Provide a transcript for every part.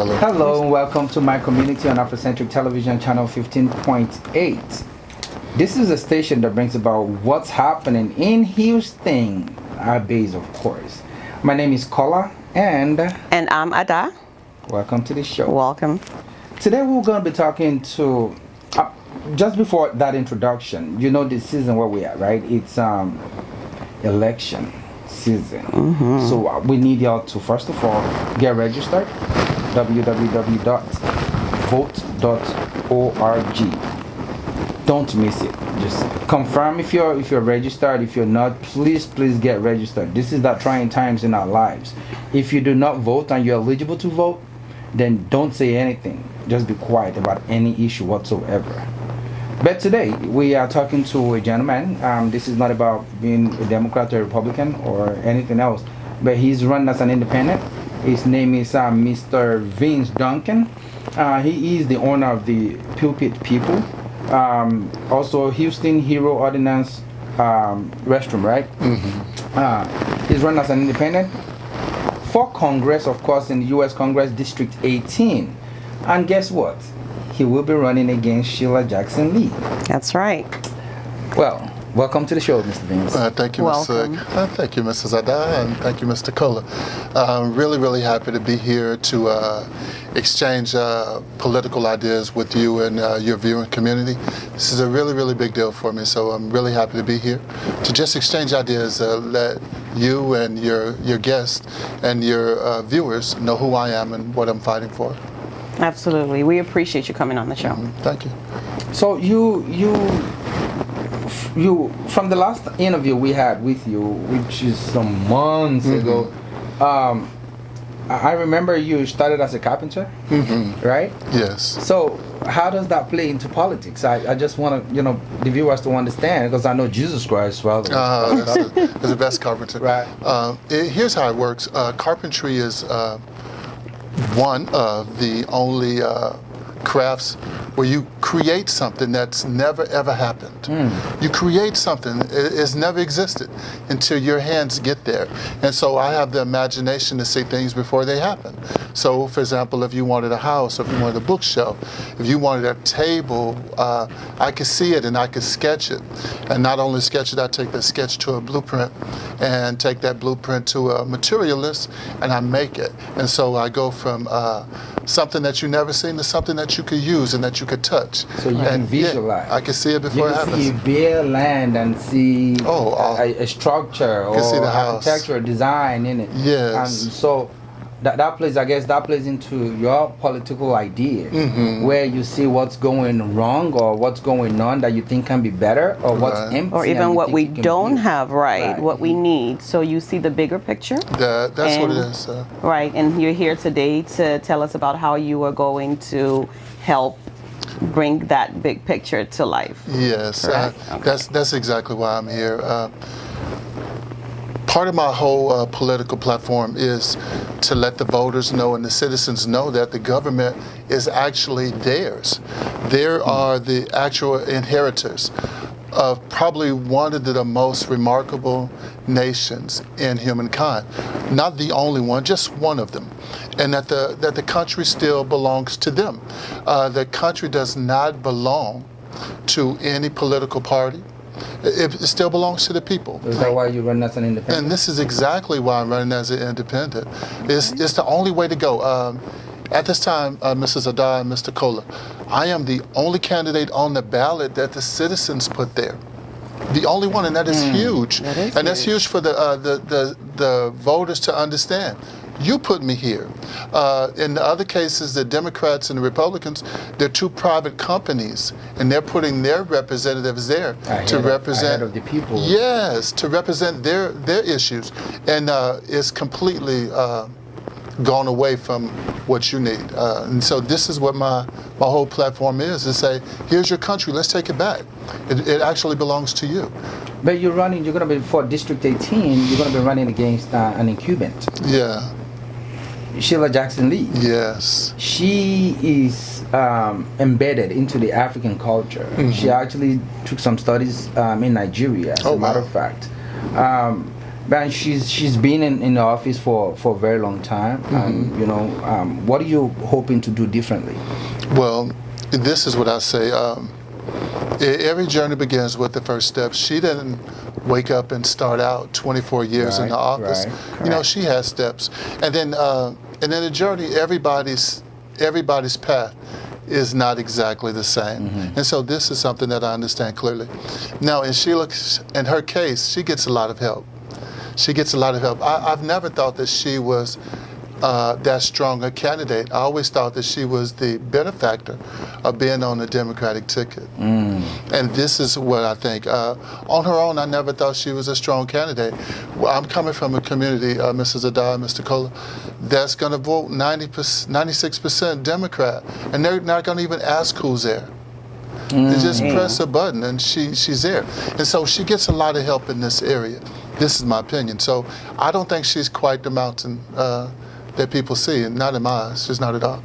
Color. Hello and welcome to my community on Afrocentric Television channel 15.8. This is a station that brings about what's happening in Houston, our base of course. My name is Kola and I'm Ada. Welcome to the show. Welcome. Today we're going to be talking to, just before that introduction, you know the season where we are, right? It's election season. So we need y'all to first of all get registered, www.vote.org. Don't miss it. Just confirm if you're registered. If you're not, please get registered. This is that trying times in our lives. If you do not vote and you're eligible to vote, then don't say anything. Just be quiet about any issue whatsoever. But today we are talking to a gentleman. This is not about being a Democrat or a Republican or anything else, but he's run as an independent. His name is Mr. Vince Duncan. He is the owner of the Pulpit People. Also Houston Hero Ordinance Restroom, right? He's run as an independent for Congress, of course, in the U.S. Congress District 18. And guess what? He will be running against Sheila Jackson Lee. That's right. Well, welcome to the show, Mr. Vince. Thank you, thank you, Mrs. Ada, and thank you, Mr. Kola. I'm really happy to be here to exchange political ideas with you and your viewing community. This is a really big deal for me, so I'm really happy to be here to just exchange ideas, let you and your guests and your viewers know who I am and what I'm fighting for. Absolutely. We appreciate you coming on the show. Thank you. So you from the last interview we had with you, which is some months ago, I remember you started as a carpenter, right? Yes. So how does that play into politics? I just want to, the viewers to understand, because I know Jesus Christ, well, is the best carpenter. Right. Here's how it works. Carpentry is one of the only crafts where you create something that's never ever happened. You create something, it's never existed until your hands get there. And so I have the imagination to see things before they happen. So for example, if you wanted a house, or if you wanted a bookshelf, if you wanted a table, I could see it and I could sketch it. And not only sketch it, I take the sketch to a blueprint and take that blueprint to a materialist and I make it. And so I go from something that you never seen to something that you could use and that you could touch. So you can visualize. Yeah, I can see it before it happens. You can see bare land and see a structure or see the house. Architecture, design in it. Yes. And so that plays, I guess, that plays into your political ideas, where you see what's going wrong or what's going on that you think can be better, or what's empty, or even what we don't have what we need. So you see the bigger picture. That's what it is. Right, and you're here today to tell us about how you are going to help bring that big picture to life. Yes, that's exactly why I'm here. Part of my whole political platform is to let the voters know and the citizens know that the government is actually theirs. They are the actual inheritors of probably one of the most remarkable nations in humankind. Not the only one, just one of them. And that the country still belongs to them. The country does not belong to any political party. It still belongs to the people. Is that why you run as an independent? And this is exactly why I'm running as an independent. It's the only way to go. At this time, Mrs. Ada and Mr. Kola, I am the only candidate on the ballot that the citizens put there. The only one, and that is huge. That's huge for the voters to understand. You put me here. In the other cases, the Democrats and the Republicans, they're two private companies, and they're putting their representatives there to represent of the people. Yes, to represent their issues, and it's completely gone away from what you need. And so this is what my whole platform is: to say, here's your country, let's take it back. It actually belongs to you. But you're going to be for District 18. You're going to be running against an incumbent. Yeah. Sheila Jackson Lee. Yes. She is embedded into the African culture. She actually took some studies in Nigeria, as a matter of fact. But she's been in the office for a very long time, and what are you hoping to do differently? Well, this is what I say. Every journey begins with the first step. She didn't wake up and start out 24 years in the office. Right. She has steps, and then the journey, everybody's path is not exactly the same. And so this is something that I understand clearly. Now, in her case, she gets a lot of help. I've never thought that she was that strong a candidate. I always thought that she was the benefactor of being on the Democratic ticket. And this is what I think. On her own, I never thought she was a strong candidate. I'm coming from a community, Mrs. Adai, Mr. Kohler, that's going to vote 96% Democrat, and they're not going to even ask who's there. They just press a button, and she's there. And so she gets a lot of help in this area. This is my opinion. So I don't think she's quite the mountain that people see, and not in my eyes. She's not at all.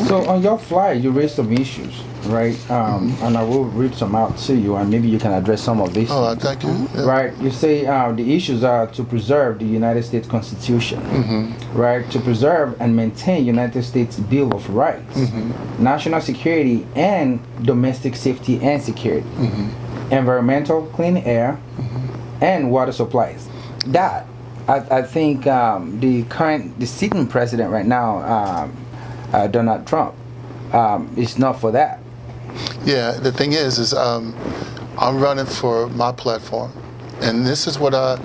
So on your flyer, you raised some issues, right? And I will read some out to you, and maybe you can address some of these. Oh, thank you. Yeah. Right, you say the issues are to preserve the United States Constitution, right? To preserve and maintain United States Bill of Rights, national security and domestic safety and security, environmental clean air, and water supplies. That I think the sitting president right now, Donald Trump, is not for that. Yeah, the thing is I'm running for my platform, and this is what I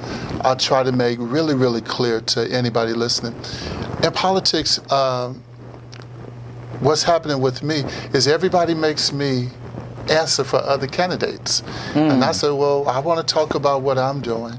try to make really, really clear to anybody listening. In politics, what's happening with me is everybody makes me answer for other candidates. And I said, well, I want to talk about what I'm doing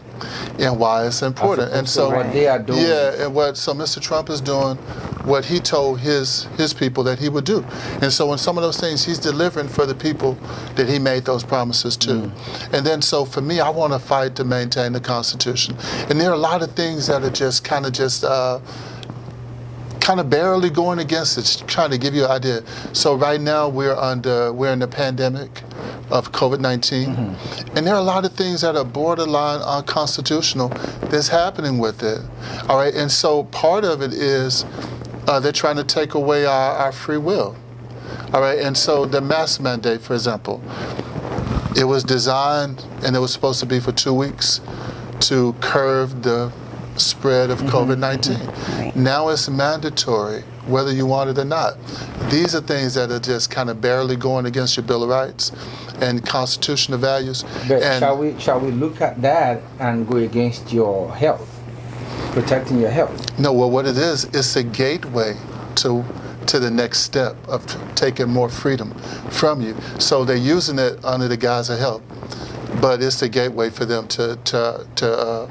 and why it's important. And so what they are doing. Yeah, and so Mr. Trump is doing what he told his people that he would do. And so in some of those things, he's delivering for the people that he made those promises to. And then so for me, I want to fight to maintain the Constitution. And there are a lot of things that are just kind of barely going against it, trying to give you an idea. So right now we're in the pandemic of COVID-19, and there are a lot of things that are borderline unconstitutional that's happening with it. All right, and so part of it is they're trying to take away our free will. All right, and so the mask mandate, for example, it was designed and it was supposed to be for 2 weeks to curb the spread of COVID-19. Now it's mandatory, whether you want it or not. These are things that are just kind of barely going against your Bill of Rights and constitutional values. But And shall we look at that and go against your health, protecting your health? no, well, what it is, it's a gateway to the next step of taking more freedom from you. So they're using it under the guise of help, but it's a gateway for them to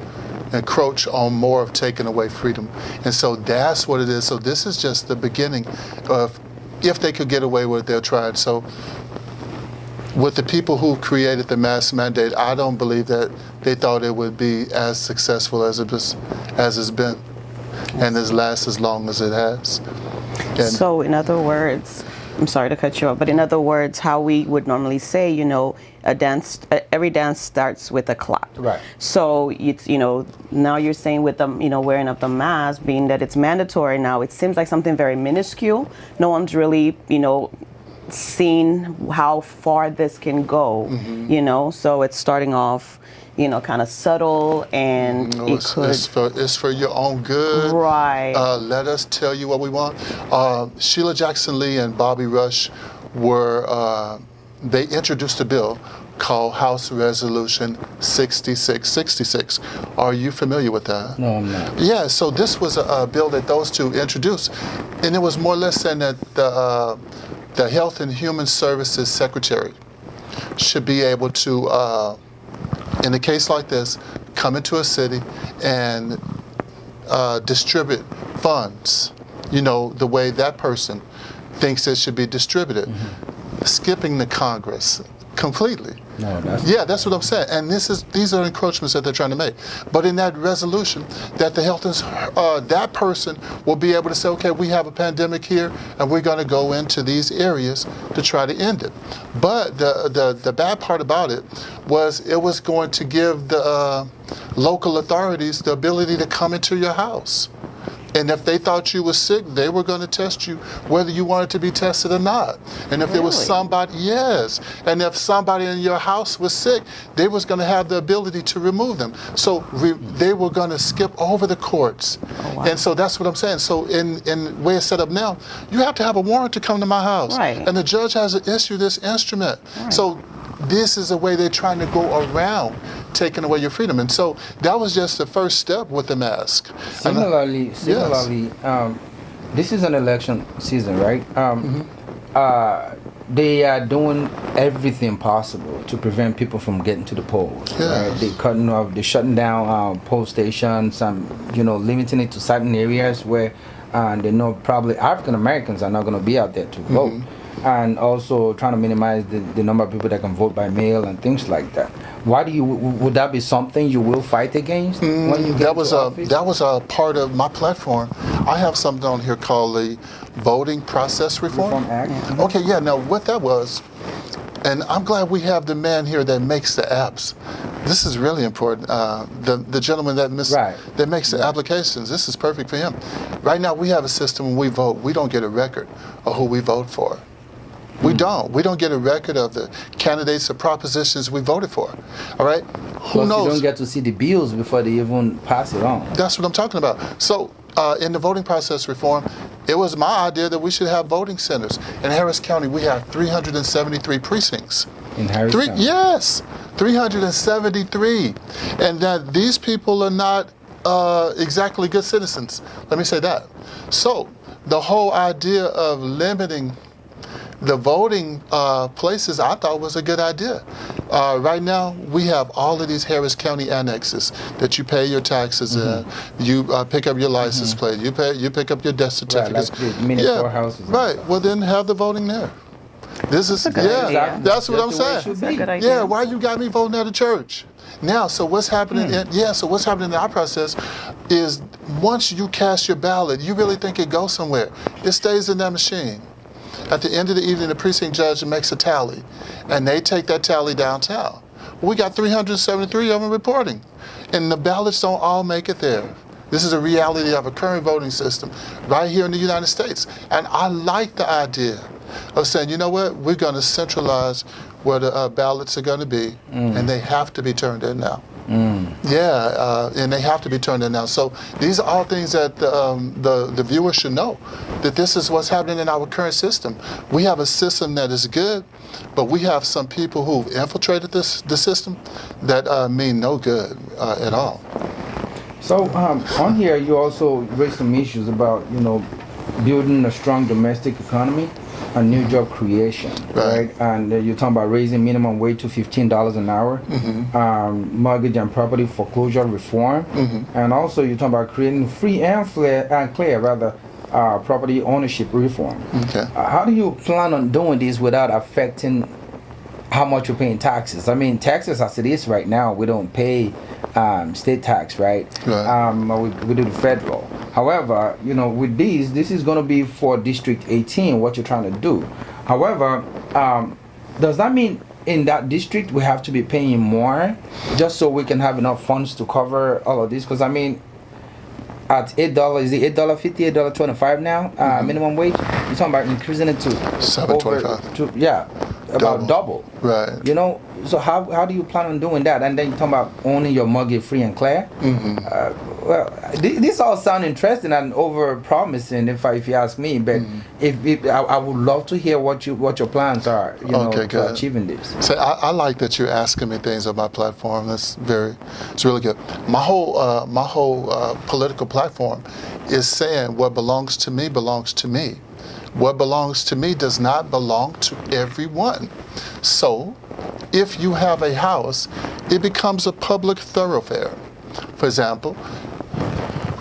encroach on more of taking away freedom. And so that's what it is. So this is just the beginning of, if they could get away with it, they'll try it. So with the people who created the mask mandate, I don't believe that they thought it would be as successful as it's been, and as last as long as it has. And So in other words, I'm sorry to cut you off, but in other words, how we would normally say, every dance starts with a clap. Right. So it's, now you're saying with the, wearing of the mask, being that it's mandatory now, it seems like something very minuscule. No one's really, seen how far this can go, so it's starting off, kind of subtle, and it's for your own good. Right. Let us tell you what we want. Sheila Jackson Lee and Bobby Rush they introduced a bill called House Resolution 6666. Are you familiar with that? No, I'm not. Yeah, so this was a bill that those two introduced, and it was more or less saying that the Health and Human Services Secretary should be able to, in a case like this, come into a city and distribute funds, the way that person thinks it should be distributed. Skipping the Congress, completely. No, that's Yeah, that's what I'm saying. And these are encroachments that they're trying to make. But in that resolution, that the health that person will be able to say, okay, we have a pandemic here, and we're going to go into these areas to try to end it. But the bad part about it was going to give the local authorities the ability to come into your house. And if they thought you were sick, they were going to test you whether you wanted to be tested or not. And if there was somebody, yes. And if somebody in your house was sick, they was going to have the ability to remove them. So they were going to skip over the courts. Oh, wow. And so that's what I'm saying. So in the way it's set up now, you have to have a warrant to come to my house. Right. And the judge has to issue this instrument. Right. So this is a way they're trying to go around taking away your freedom. And so that was just the first step with the mask. Similarly, this is an election season, right? They are doing everything possible to prevent people from getting to the polls. Yes. Right? They're shutting down poll stations, limiting it to certain areas where they know probably African Americans are not going to be out there to vote. And also trying to minimize the number of people that can vote by mail and things like that. Would that be something you will fight against when you get into office? That was a part of my platform. I have something on here called the Voting Process Reform Act. Yeah. Okay, yeah. Now what that was, and I'm glad we have the man here that makes the apps. This is really important. The gentleman that makes the applications. This is perfect for him. Right now we have a system when we vote. We don't get a record of who we vote for. We don't. We don't get a record of the candidates or propositions we voted for. All right? Who knows? You don't get to see the bills before they even pass it on. That's what I'm talking about. So in the voting process reform, it was my idea that we should have voting centers. In Harris County, we have 373 precincts. In Harris County? Yes, 373. And that these people are not exactly good citizens. Let me say that. So the whole idea of limiting the voting places, I thought was a good idea. Right now, we have all of these Harris County annexes that you pay your taxes in. You pick up your license plate. You pick up your death certificates. Like the mini courthouses. Right. Well, then have the voting there. This is idea. That's what I'm the way it saying. should be. Good idea. Yeah. Why you got me voting at a church? Now, so what's happening? So what's happening in our process is once you cast your ballot, you really think it goes somewhere. It stays in that machine. At the end of the evening, the precinct judge makes a tally, and they take that tally downtown. We got 373 of them reporting, and the ballots don't all make it there. This is a reality of a current voting system right here in the United States. And I like the idea of saying, you know what, we're going to centralize where the ballots are going to be, and they have to be turned in now. Yeah, and they have to be turned in now. So these are all things that the viewer should know, that this is what's happening in our current system. We have a system that is good, but we have some people who've infiltrated the system that mean no good at all. So on here, you also raised some issues about, building a strong domestic economy and new job creation, right? And you're talking about raising minimum wage to $15 an hour, mortgage and property foreclosure reform, and also you're talking about creating free and clear property ownership reform. Okay. How do you plan on doing this without affecting how much you're paying taxes? I mean, taxes as it is right now, we don't pay state tax, right? We do the federal. However, with this is going to be for District 18, what you're trying to do. However, does that mean in that district we have to be paying more just so we can have enough funds to cover all of this? Because, I mean, at $8, is it $8.50, $8.25 now, minimum wage? You're talking about increasing it to $7.25. About double. Right. So how do you plan on doing that? And then you're talking about owning your mortgage free and clear. This all sound interesting and over promising, if you ask me. But I would love to hear what your plans are, to achieving this. So I like that you're asking me things on my platform. It's really good. My whole political platform is saying what belongs to me belongs to me. What belongs to me does not belong to everyone. So, if you have a house, it becomes a public thoroughfare. For example,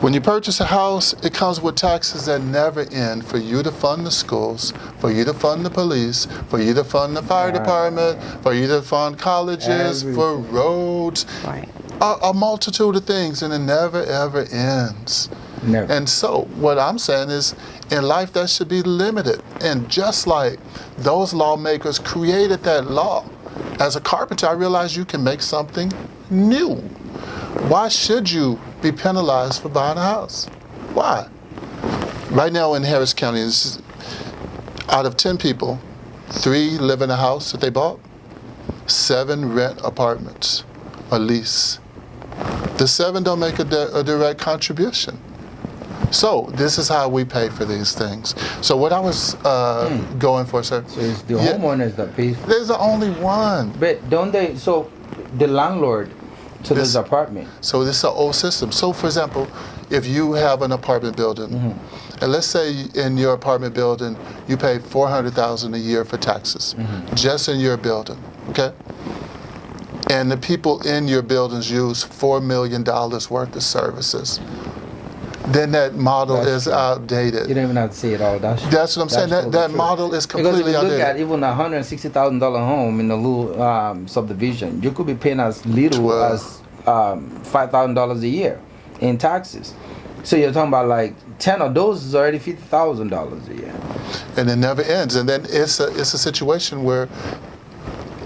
When you purchase a house, it comes with taxes that never end for you to fund the schools, for you to fund the police, for you to fund the fire department, for you to fund colleges, for roads, Right. a multitude of things, and it never ever ends. Never. And so what I'm saying is, in life that should be limited. And just like those lawmakers created that law, as a carpenter, I realized you can make something new. Why should you be penalized for buying a house? Why? Right now in Harris County, out of 10 people, 3 live in a house that they bought, 7 rent apartments, a lease. The 7 don't make a direct contribution. So this is how we pay for these things. So what I was going for, sir. So it's the homeowners that pay for it. There's only one. But don't they, so the landlord to this apartment. So this is an old system. So for example, if you have an apartment building, and let's say in your apartment building, you pay $400,000 a year for taxes, just in your building, okay? And the people in your buildings use $4 million worth of services. Then that model is outdated. You don't even have to say it all. That's what I'm saying. That model is completely because if you look outdated. at even a $160,000 home in a little subdivision, you could be paying as little as $5,000 a year in taxes. So you're talking about like 10 of those is already $50,000 a year. And it never ends. And then it's a situation where,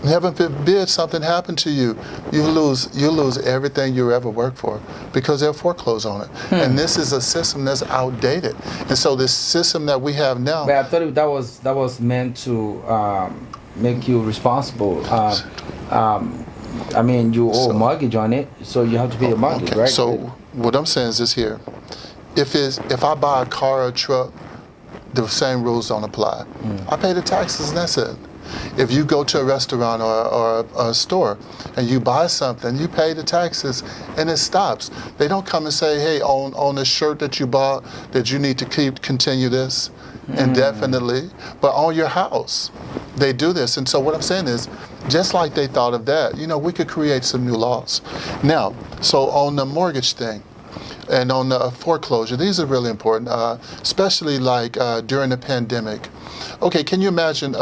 heaven forbid something happened to you, you lose everything you ever worked for because they'll foreclose on it. And this is a system that's outdated. And so this system that we have now. But I thought that was meant to make you responsible. I mean, you owe a mortgage on it, so you have to pay a mortgage, right? So what I'm saying is this here: if I buy a car or a truck, the same rules don't apply. I pay the taxes and that's it. If you go to a restaurant or a store and you buy something, you pay the taxes and it stops. They don't come and say, hey, on the shirt that you bought, that you need to continue this indefinitely, but on your house, they do this. And so what I'm saying is, just like they thought of that, we could create some new laws. Now, so on the mortgage thing, and on the foreclosure, these are really important, especially like during the pandemic. Okay, can you imagine,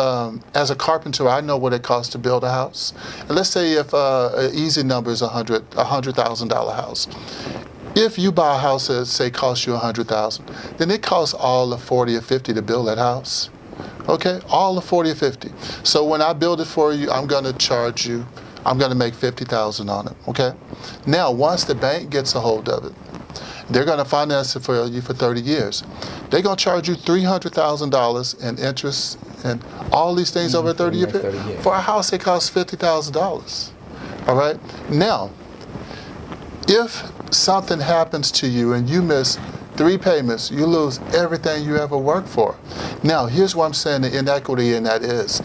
as a carpenter, I know what it costs to build a house. And let's say if an easy number is $100,000 house. If you buy a house that, say, costs you $100,000, then it costs all of 40 or 50 to build that house. Okay, all of 40 or 50. So when I build it for you, I'm going to charge you, I'm going to make $50,000 on it, okay? Now, once the bank gets a hold of it, they're going to finance it for you for 30 years. They're going to charge you $300,000 in interest and all these things over a 30-year period. For a house, it costs $50,000. All right? Now, if something happens to you and you miss 3 payments, you lose everything you ever worked for. Now, here's what I'm saying the inequity in that is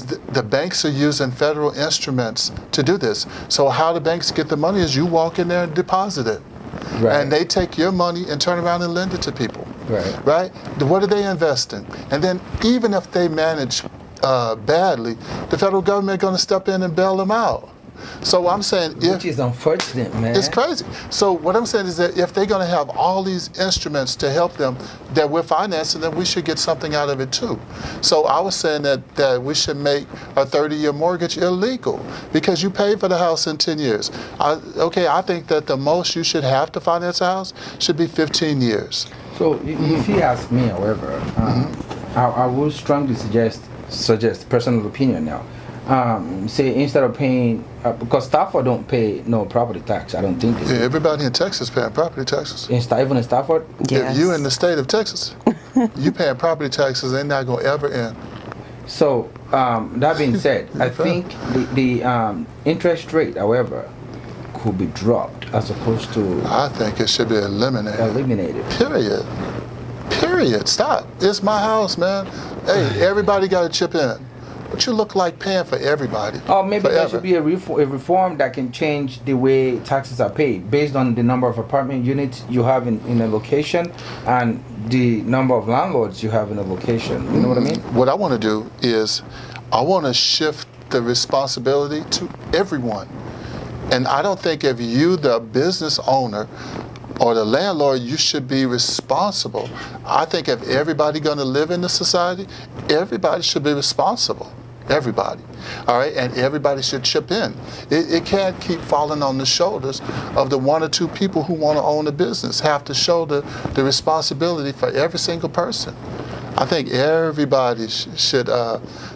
the banks are using federal instruments to do this. So how the banks get the money is you walk in there and deposit it. Right. And they take your money and turn around and lend it to people. Right? What do they invest in? And then even if they manage badly, the federal government is going to step in and bail them out. So I'm saying, which is unfortunate, man. It's crazy. So what I'm saying is that if they're going to have all these instruments to help them that we're financing, then we should get something out of it too. So I was saying that we should make a 30-year mortgage illegal because you paid for the house in 10 years. I think that the most you should have to finance a house should be 15 years. So if you ask me, however, I would strongly suggest personal opinion now. Say instead of paying, because Stafford don't pay no property tax, I don't think they do. Everybody in Texas paying property taxes. Even in Stafford? Yes. If you in the state of Texas, you paying property taxes, they're not going to ever end. So, that being said, I think the interest rate, however, could be dropped as opposed to... I think it should be eliminated. Period. Stop. It's my house, man. Hey, everybody got to chip in. What you look like paying for everybody? Or maybe there should be a reform that can change the way taxes are paid based on the number of apartment units you have in a location and the number of landlords you have in a location. You know what I mean? What I want to do is I want to shift the responsibility to everyone. And I don't think if you, the business owner, or the landlord, you should be responsible. I think if everybody going to live in the society, everybody should be responsible. Everybody. All right, and everybody should chip in. It can't keep falling on the shoulders of the one or two people who want to own a business. Have to shoulder the responsibility for every single person. I think everybody should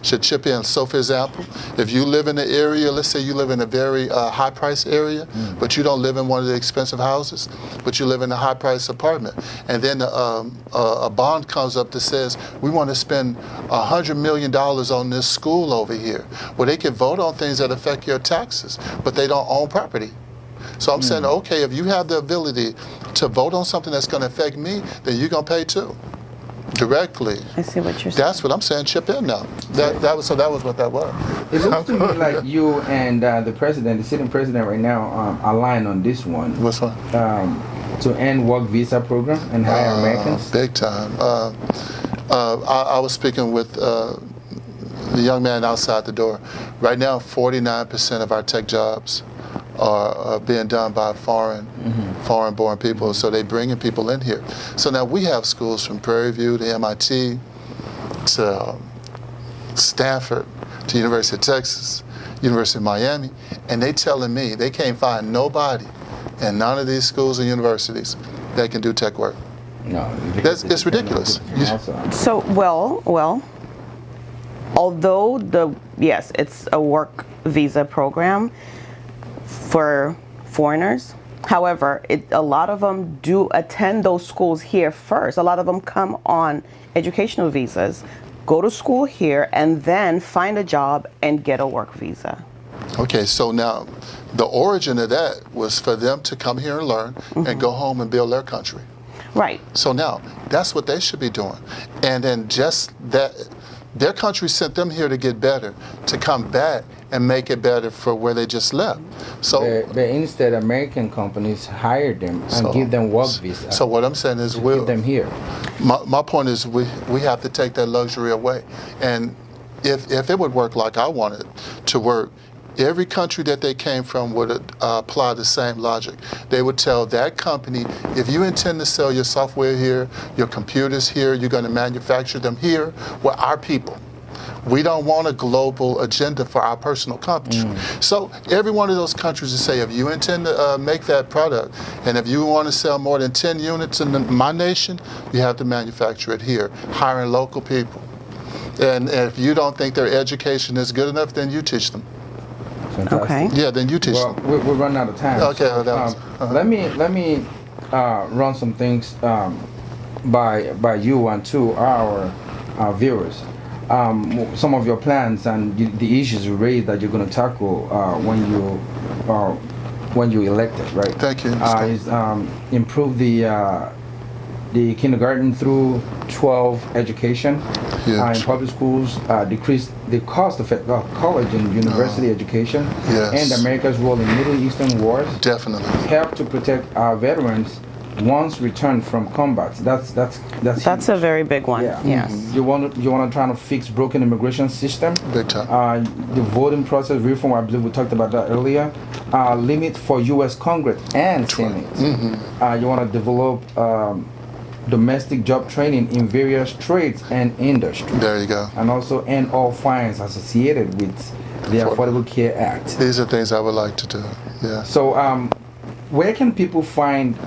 chip in. So, for example, if you live in an area, let's say you live in a very high-price area, but you don't live in one of the expensive houses, but you live in a high-price apartment, and then a bond comes up that says, we want to spend $100 million on this school over here. Well, they can vote on things that affect your taxes, but they don't own property. So I'm saying, okay, if you have the ability to vote on something that's going to affect me, then you're going to pay too. Directly. I see what you're saying. That's what I'm saying. Chip in now. That was what that was. It looks to me like you and the sitting president right now, align on this one. What's one? To end work visa program and hire Americans. Big time. I was speaking with the young man outside the door. Right now, 49% of our tech jobs are being done by foreign-born people, so they bringing people in here. So now we have schools from Prairie View to MIT to Stanford to University of Texas, University of Miami, and they telling me they can't find nobody in none of these schools and universities that can do tech work. No, it's ridiculous. So, well, although yes, it's a work visa program for foreigners. However, a lot of them do attend those schools here first. A lot of them come on educational visas, go to school here, and then find a job and get a work visa. Okay, so now the origin of that was for them to come here and learn and go home and build their country. Right. So now that's what they should be doing. And then just that, their country sent them here to get better, to come back and make it better for where they just left. So but instead, American companies hire them and give them work visa. So what I'm saying is, keep them here. My point is, we have to take that luxury away. And if it would work like I want it to work, every country that they came from would apply the same logic. They would tell that company, if you intend to sell your software here, your computers here, you're going to manufacture them here with our people. We don't want a global agenda for our personal company. So every one of those countries would say, if you intend to make that product, and if you want to sell more than 10 units in my nation, you have to manufacture it here, hiring local people. And if you don't think their education is good enough, then you teach them. Fantastic. Okay. Yeah, then you teach them. We're running out of time. Okay, so, let me run some things by you and to our viewers. Some of your plans and the issues you raised that you're going to tackle when you elected, right? Thank you. Is improve the kindergarten through 12 education in public schools, decrease the cost of college and university education, and America's role in Middle Eastern wars. Definitely. Help to protect our veterans once returned from combat. That's a very big one. Yeah. Yes. You want to try to fix broken immigration system. Big time. The voting process reform. I believe we talked about that earlier. Limit for U.S. Congress and Senate. You want to develop domestic job training in various trades and industries. There you go. And also end all fines associated with the Affordable Care Act. These are things I would like to do. Yeah. So, where can people find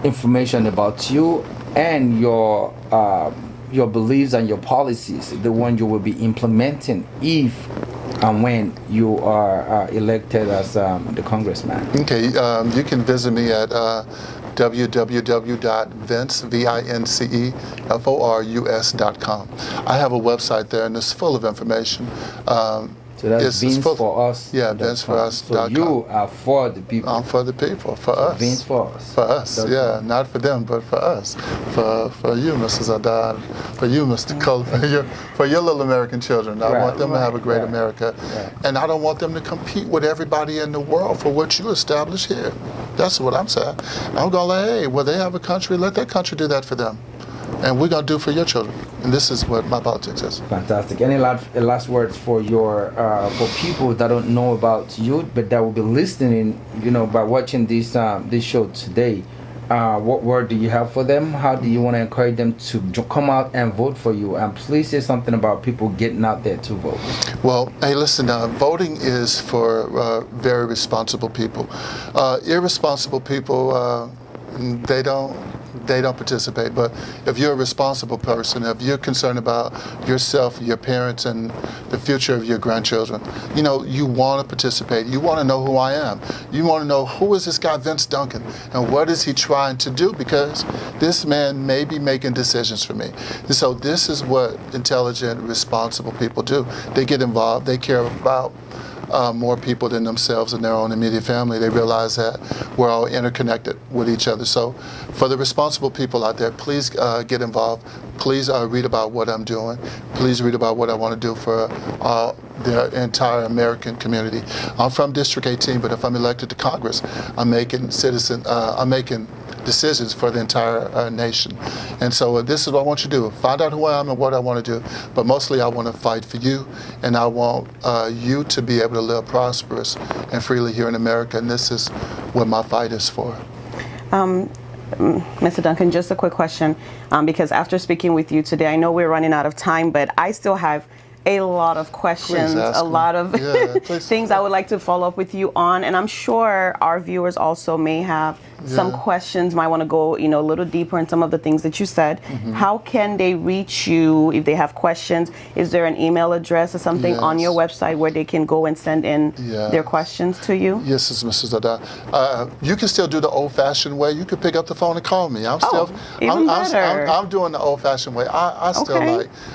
information about you and your beliefs and your policies, the one you will be implementing if and when you are elected as the congressman? Okay, you can visit me at www.vinceforus.com. I have a website there, and it's full of information. So that's Vince for Us. Yeah, vinceforus.com. So you are for the people. I'm for the people, for us. Vince for Us. For us, yeah, not for them, but for us. For you, Mrs. Adad, for you, Mr. Cole, for your little American children. I want them to have a great America. Right. And I don't want them to compete with everybody in the world for what you establish here. That's what I'm saying. I'm going like, hey, well, they have a country, let that country do that for them. and we're going to do for your children. And this is what my politics is. Fantastic. Any last words for your for people that don't know about you, but that will be listening, by watching this show today? What word do you have for them? How do you want to encourage them to come out and vote for you? And please say something about people getting out there to vote. Well, hey, listen, voting is for very responsible people. Irresponsible people, they don't participate. But if you're a responsible person, if you're concerned about yourself, your parents, and the future of your grandchildren, you want to participate. You want to know who I am. You want to know, who is this guy Vince Duncan, and what is he trying to do? Because this man may be making decisions for me. So this is what intelligent, responsible people do. They get involved. They care about more people than themselves and their own immediate family. They realize that we're all interconnected with each other. So for the responsible people out there, please get involved. Please read about what I'm doing. Please read about what I want to do for the entire American community. I'm from District 18, but if I'm elected to Congress, I'm making decisions for the entire nation. And so this is what I want you to do. Find out who I am and what I want to do. But mostly I want to fight for you, and I want you to be able to live prosperous and freely here in America. And this is what my fight is for. Mr. Duncan, just a quick question, because after speaking with you today, I know we're running out of time, but I still have a lot of questions, a lot of things I would like to follow up with you on, and I'm sure our viewers also may have some questions, might want to go a little deeper in some of the things that you said. How can they reach you if they have questions? Is there an email address or something on your website where they can go and send in their questions to you? Yes, Mrs. Ada. You can still do the old-fashioned way. You can pick up the phone and call me. I'm doing the old-fashioned way. I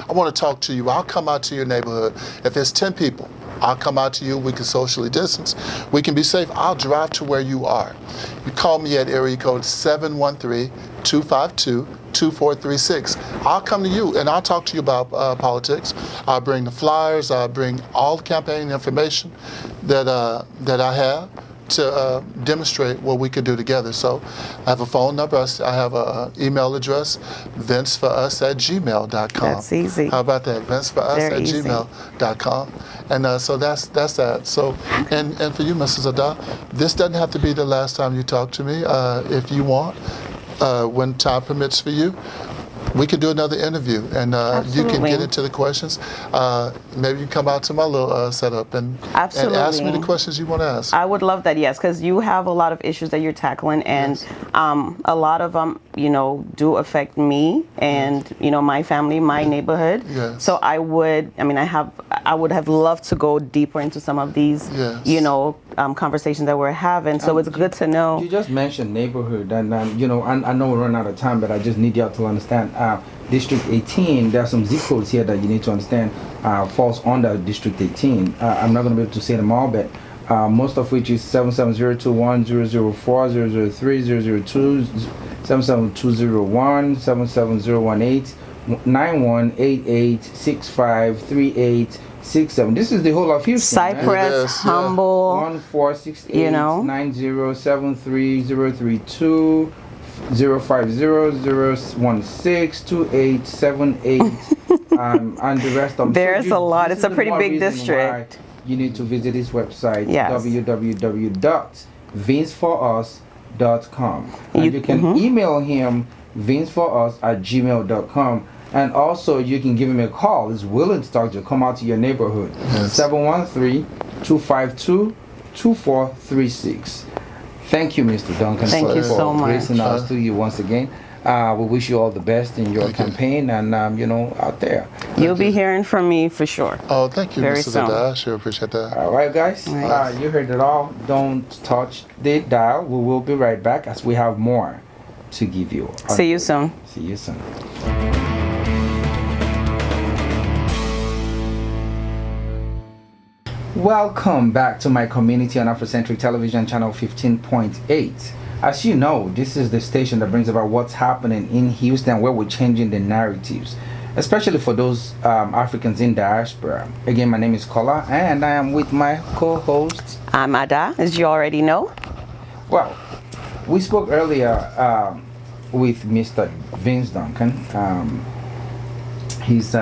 want to talk to you. I'll come out to your neighborhood. If there's 10 people, I'll come out to you. We can socially distance. We can be safe. I'll drive to where you are. You call me at area code 713-252-2436. I'll come to you and I'll talk to you about politics. I'll bring the flyers. I'll bring all the campaign information that I have to demonstrate what we could do together. So I have a phone number. I have an email address, vinceforus@gmail.com. That's easy. How about that? vinceforus@gmail.com. And so that's that. So, and for you, Mrs. Ada, this doesn't have to be the last time you talk to me. If you want, when time permits for you, we can do another interview, and you can get into the questions. Maybe you come out to my little setup and ask me the questions you want to ask. I would love that, yes, because you have a lot of issues that you're tackling, and a lot of them, do affect me and my family, my neighborhood. Yes. So I would have loved to go deeper into some of these, conversations that we're having. So it's good to know. You just mentioned neighborhood, and I know we're running out of time, but I just need y'all to understand. District 18, there are some zip codes here that you need to understand falls under District 18. I'm not going to be able to say them all, but most of which is 77021, 004, 003, 002, 77201, 77018, 9188, 653867. This is the whole of Houston. Cypress, Humble, 1468, 9073032. 050-016-2878 and the rest of them. There's a lot. It's a pretty big district. You need to visit his website, yes. www.vinceforus.com. And you can email him vinceforus@gmail.com. And also you can give him a call. He's willing to talk to you. Come out to your neighborhood. 713-252-2436. Thank you, Mr. Duncan, Thank you so much. gracing our studio once again. We wish you all the best in your campaign and, out there. You'll be hearing from me for sure. Oh, thank you, Very Mrs. soon. Ada. I sure appreciate that. All right, guys. Right. You heard it all. Don't touch the dial. We will be right back as we have more to give you. See you soon. See you soon. Welcome back to my community on Afrocentric Television Channel 15.8. As you know, this is the station that brings about what's happening in Houston, where we're changing the narratives, especially for those Africans in diaspora. Again, my name is Kola, and I am with my co-host. I'm Ada, as you already know. Well, we spoke earlier with Mr. Vince Duncan. He's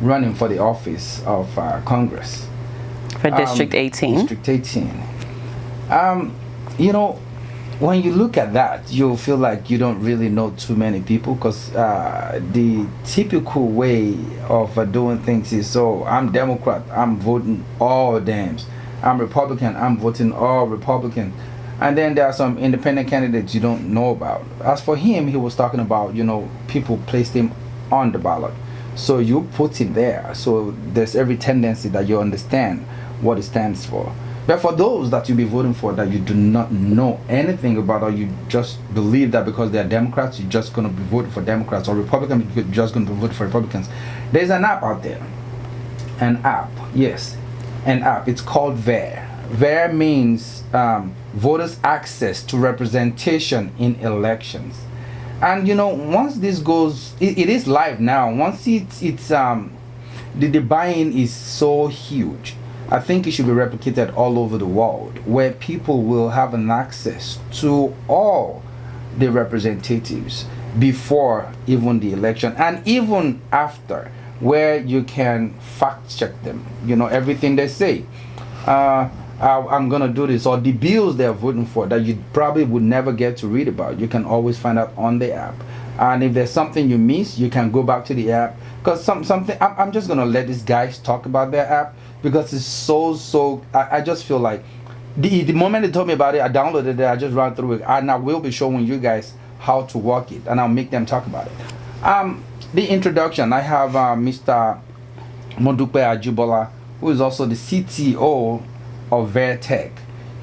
running for the office of Congress. For District 18. District 18. You know, when you look at that, you'll feel like you don't really know too many people, because the typical way of doing things is, so I'm Democrat, I'm voting all Dems. I'm Republican, I'm voting all Republican. And then there are some independent candidates you don't know about. As for him, he was talking about, you know, people placed him on the ballot. So you put him there. So there's every tendency that you understand what it stands for. But for those that you'll be voting for that you do not know anything about, or you just believe that because they're Democrats, you're just going to be voting for Democrats, or Republicans, you're just going to vote for Republicans. There's an app out there. An app, yes. An app. It's called Vare. Vare means voters' access to representation in elections. And you know, once this goes, it is live now. Once the buy-in is so huge, I think it should be replicated all over the world, where people will have an access to all the representatives before even the election, and even after, where you can fact check them. You know, everything they say. I'm gonna do this, or the bills they're voting for that you probably would never get to read about, you can always find out on the app. And if there's something you miss, you can go back to the app, because something I'm just gonna let these guys talk about their app, because it's so I just feel like the moment they told me about it, I downloaded it, I just ran through it, and I will be showing you guys how to work it, and I'll make them talk about it. The introduction, I have Mr. Modupe Ajibola, who is also the CTO of Vare Tech.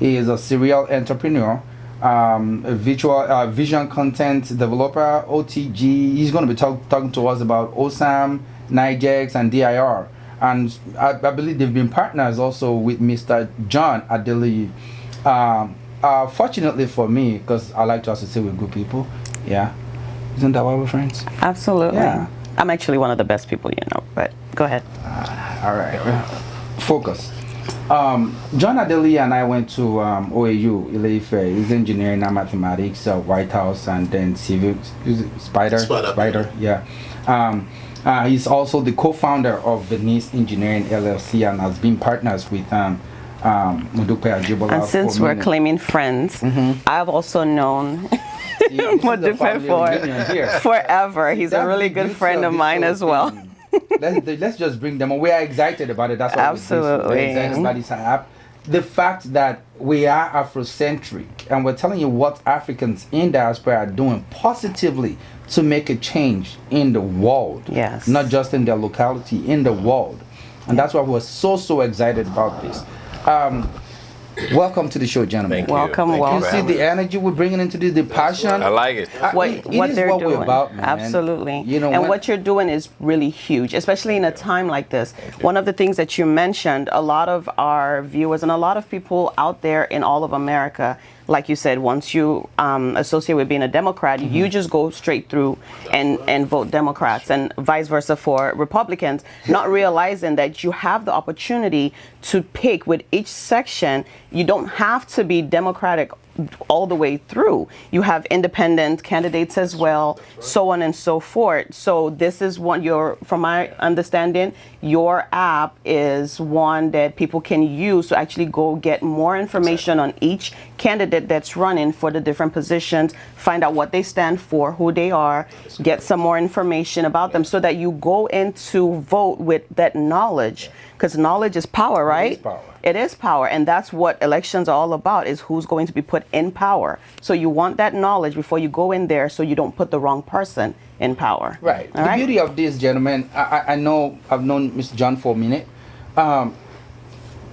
He is a serial entrepreneur, a virtual vision content developer, OTG. He's going to be talking to us about OSAM, NIGEX, and DIR. And I believe they've been partners also with Mr. John Adeli. Fortunately for me, because I like to associate with good people. Yeah. Isn't that why we're friends? Absolutely. Yeah. I'm actually one of the best people you know, but go ahead. All right. Focus. John Adeli and I went to OAU, Ile-Ife. He's engineering and mathematics, White House, and then civil, Spider, yeah. He's also the co-founder of Venice Engineering LLC, and has been partners with Modupe Ajibola. And since we're claiming friends, I've also known Modupe for forever. He's a really good friend of mine as well. Let's just bring them on. We are excited about it. That's what absolutely we're excited about this app. The fact that we are Afrocentric, and we're telling you what Africans in diaspora are doing positively to make a change in the world. Yes. Not just in their locality, in the world. And that's why we're so excited about this. Welcome to the show, gentlemen. Thank you. Welcome. You see the energy we're bringing into this, the passion. I like it. What they're doing. We're about, man. Absolutely. You know, and what you're doing is really huge, especially in a time like this. One of the things that you mentioned, a lot of our viewers and a lot of people out there in all of America, like you said, once you associate with being a Democrat, you just go straight through and vote Democrats, and vice versa for Republicans, not realizing that you have the opportunity to pick with each section. You don't have to be Democratic all the way through. You have independent candidates as well, so on and so forth. So this is one, from my understanding, your app is one that people can use to actually go get more information on each candidate that's running for the different positions, find out what they stand for, who they are, get some more information about them, so that you go into vote with that knowledge, because knowledge is power, right? It is power. It is power, and that's what elections are all about, is who's going to be put in power. So you want that knowledge before you go in there, so you don't put the wrong person in power. Right. All The right? beauty of this, gentlemen, I know I've known Mr. John for a minute.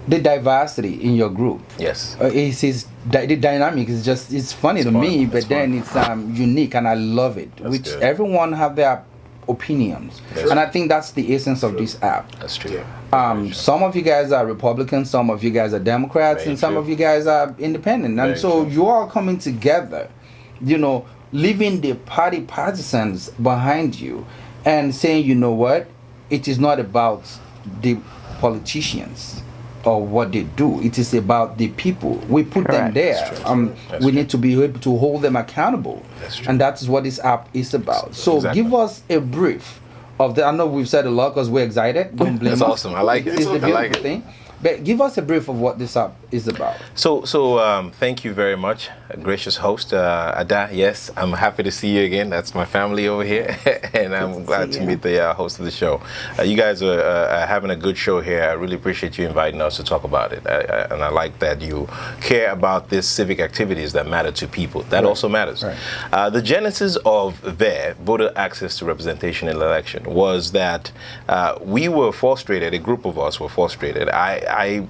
The diversity in your group. Yes. The dynamic is just, it's funny to me, but then it's unique, and I love it. That's which good. Everyone have their opinions, and I think that's the essence of this app. That's true. Some of you guys are Republicans, some of you guys are Democrats, Very and some true. of you guys are independent. And Very so true. you all coming together, you know, leaving the partisans behind you and saying, you know what, it is not about the politicians. or what they do. It is about the people. We put them Correct. there. We need to be able to hold them accountable. That's true. And that's what this app is about. So Exactly. give us a brief of the. I know we've said a lot because we're excited. Don't blame That's us. awesome. I like it. It's the I beautiful like it. thing. But give us a brief of what this app is about. So, thank you very much, gracious host, Ada. Yes, I'm happy to see you again. That's my family over here, and I'm glad to meet the host of the show. You guys are having a good show here. I really appreciate you inviting us to talk about it, and I like that you care about these civic activities that matter to people. That also matters. Right. The genesis of Vare, voter access to representation in election, was that we were frustrated. A group of us were frustrated. I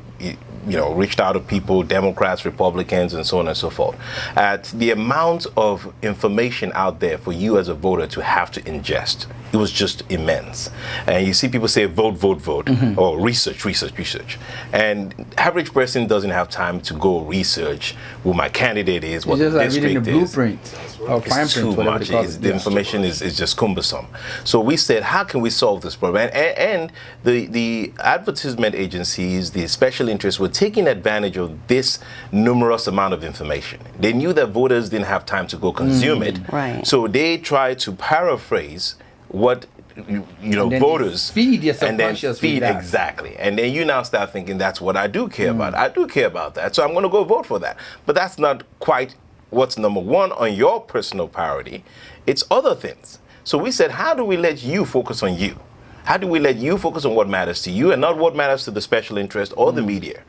reached out to people, Democrats, Republicans, and so on and so forth, at the amount of information out there for you as a voter to have to ingest. It was just immense. And you see people say, vote, vote, vote, or research, research, research. And average person doesn't have time to go research who my candidate is, what It's just the like reading district the is. blueprint or fine It's print, too whatever much. they call The it. information is just cumbersome. So we said, how can we solve this problem? And the advertisement agencies, the special interests, were taking advantage of this numerous amount of information. They knew that voters didn't have time to go consume it. Right. So they tried to paraphrase what And then voters feed your and then subconscious feed with that. exactly, and then you now start thinking that's what I do care about. I do care about that, so I'm going to go vote for that. But that's not quite what's number one on your personal priority. It's other things. So we said, how do we let you focus on you? How do we let you focus on what matters to you and not what matters to the special interest or the media?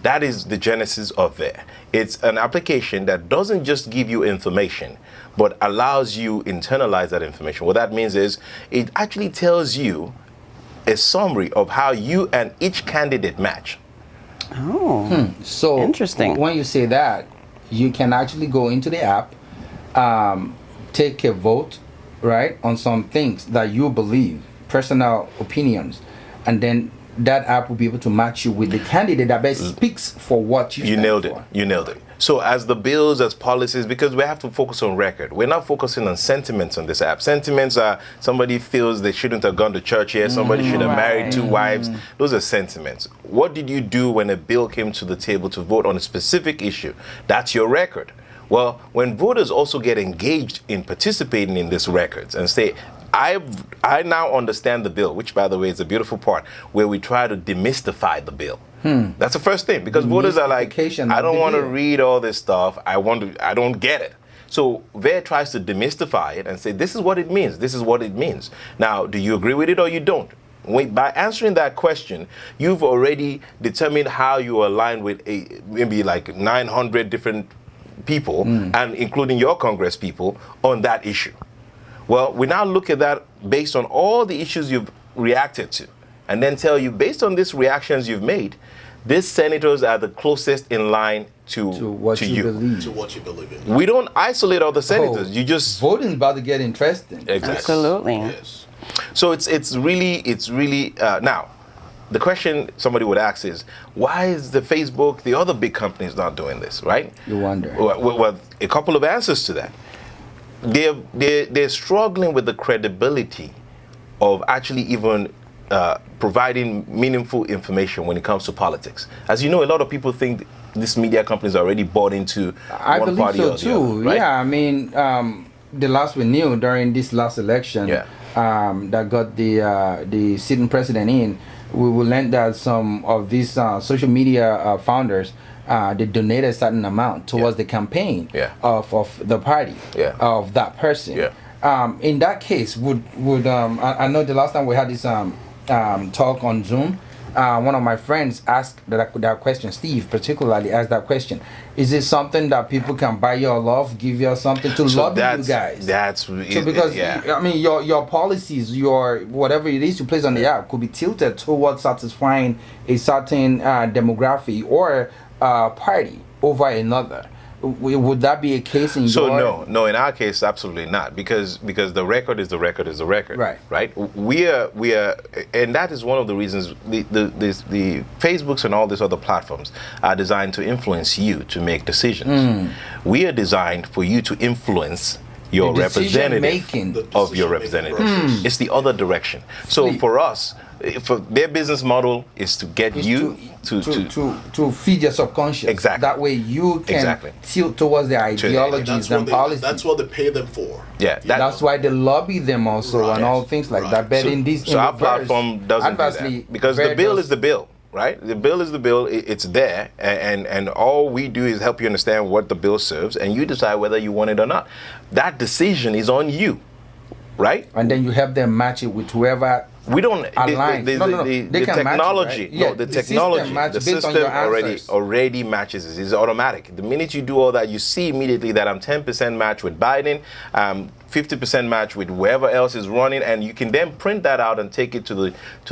That is the genesis of Vare. It's an application that doesn't just give you information, but allows you internalize that information. What that means is it actually tells you a summary of how you and each candidate match. Oh. So Interesting. when you say that, you can actually go into the app, take a vote, right, on some things that you believe, personal opinions, and then that app will be able to match you with the candidate that best speaks for what you You stand nailed it. for. You nailed it. So as the bills, as policies, because we have to focus on record. We're not focusing on sentiments on this app. Sentiments are somebody feels they shouldn't have gone to church here, somebody should have married 2 wives. Those are sentiments. What did you do when a bill came to the table to vote on a specific issue? That's your record. Well, when voters also get engaged in participating in these records and say, I now understand the bill, which, by the way, is a beautiful part where we try to demystify the bill. That's the first thing, because voters are like, Demystification I of don't the want to bill. read all this stuff. I don't get it. So Vare tries to demystify it and say, this is what it means. This is what it means. Now, do you agree with it or you don't? By answering that question, you've already determined how you align with maybe like 900 different people, and including your Congress people, on that issue. Well, we now look at that based on all the issues you've reacted to, and then tell you, based on these reactions you've made, these senators are the closest in line to what you believe. To what you believe in. We don't isolate all the senators. You just voting is about to get interesting. Exactly. Absolutely. Yes. So it's really now. The question somebody would ask is, why is the Facebook, the other big companies not doing this, right? You wonder. Well, a couple of answers to that. They're struggling with the credibility of actually even providing meaningful information when it comes to politics. As you know, a lot of people think these media companies are already bought into I one believe party so or the too. other, right? Yeah, I mean, the last we knew during this last election, Yeah. that got the sitting president in, we will learn that some of these social media founders they donated a certain amount towards the campaign of the party of that person. Yeah. In that case, would I know the last time we had this talk on Zoom, one of my friends asked that question. Steve particularly asked that question. Is it something that people can buy your love, give you something to love you guys? So Because I mean, your policies, your whatever it is you place on the app could be tilted towards satisfying a certain demographic or party over another. Would that be a case in your? No, in our case, absolutely not, because the record is the record is the record. Right. We are, and that is one of the reasons the Facebooks and all these other platforms are designed to influence you to make decisions. We are designed for you to influence your The decision representative making. of your Decision-making representative. process. It's the other direction. So See. for us, for their business model is to get Is you to feed your subconscious. Exactly. That way you can Exactly. tilt towards the ideologies and policies. That's what they pay them for. yeah. That's why they lobby them also Right. and all things like that. But in this, So in our reverse, platform doesn't do adversely, that because the Vare bill does- is the bill, right? The bill is the bill. It's there, and all we do is help you understand what the bill serves, and you decide whether you want it or not. That decision is on you, right? and then you help them match it with whoever We don't. aligns. No. The They can match it, technology, right? Yeah, no, the the system technology, match the based on system your already answers. matches it. It's automatic. The minute you do all that, you see immediately that I'm 10% match with Biden, 50% match with whoever else is running, and you can then print that out and take it to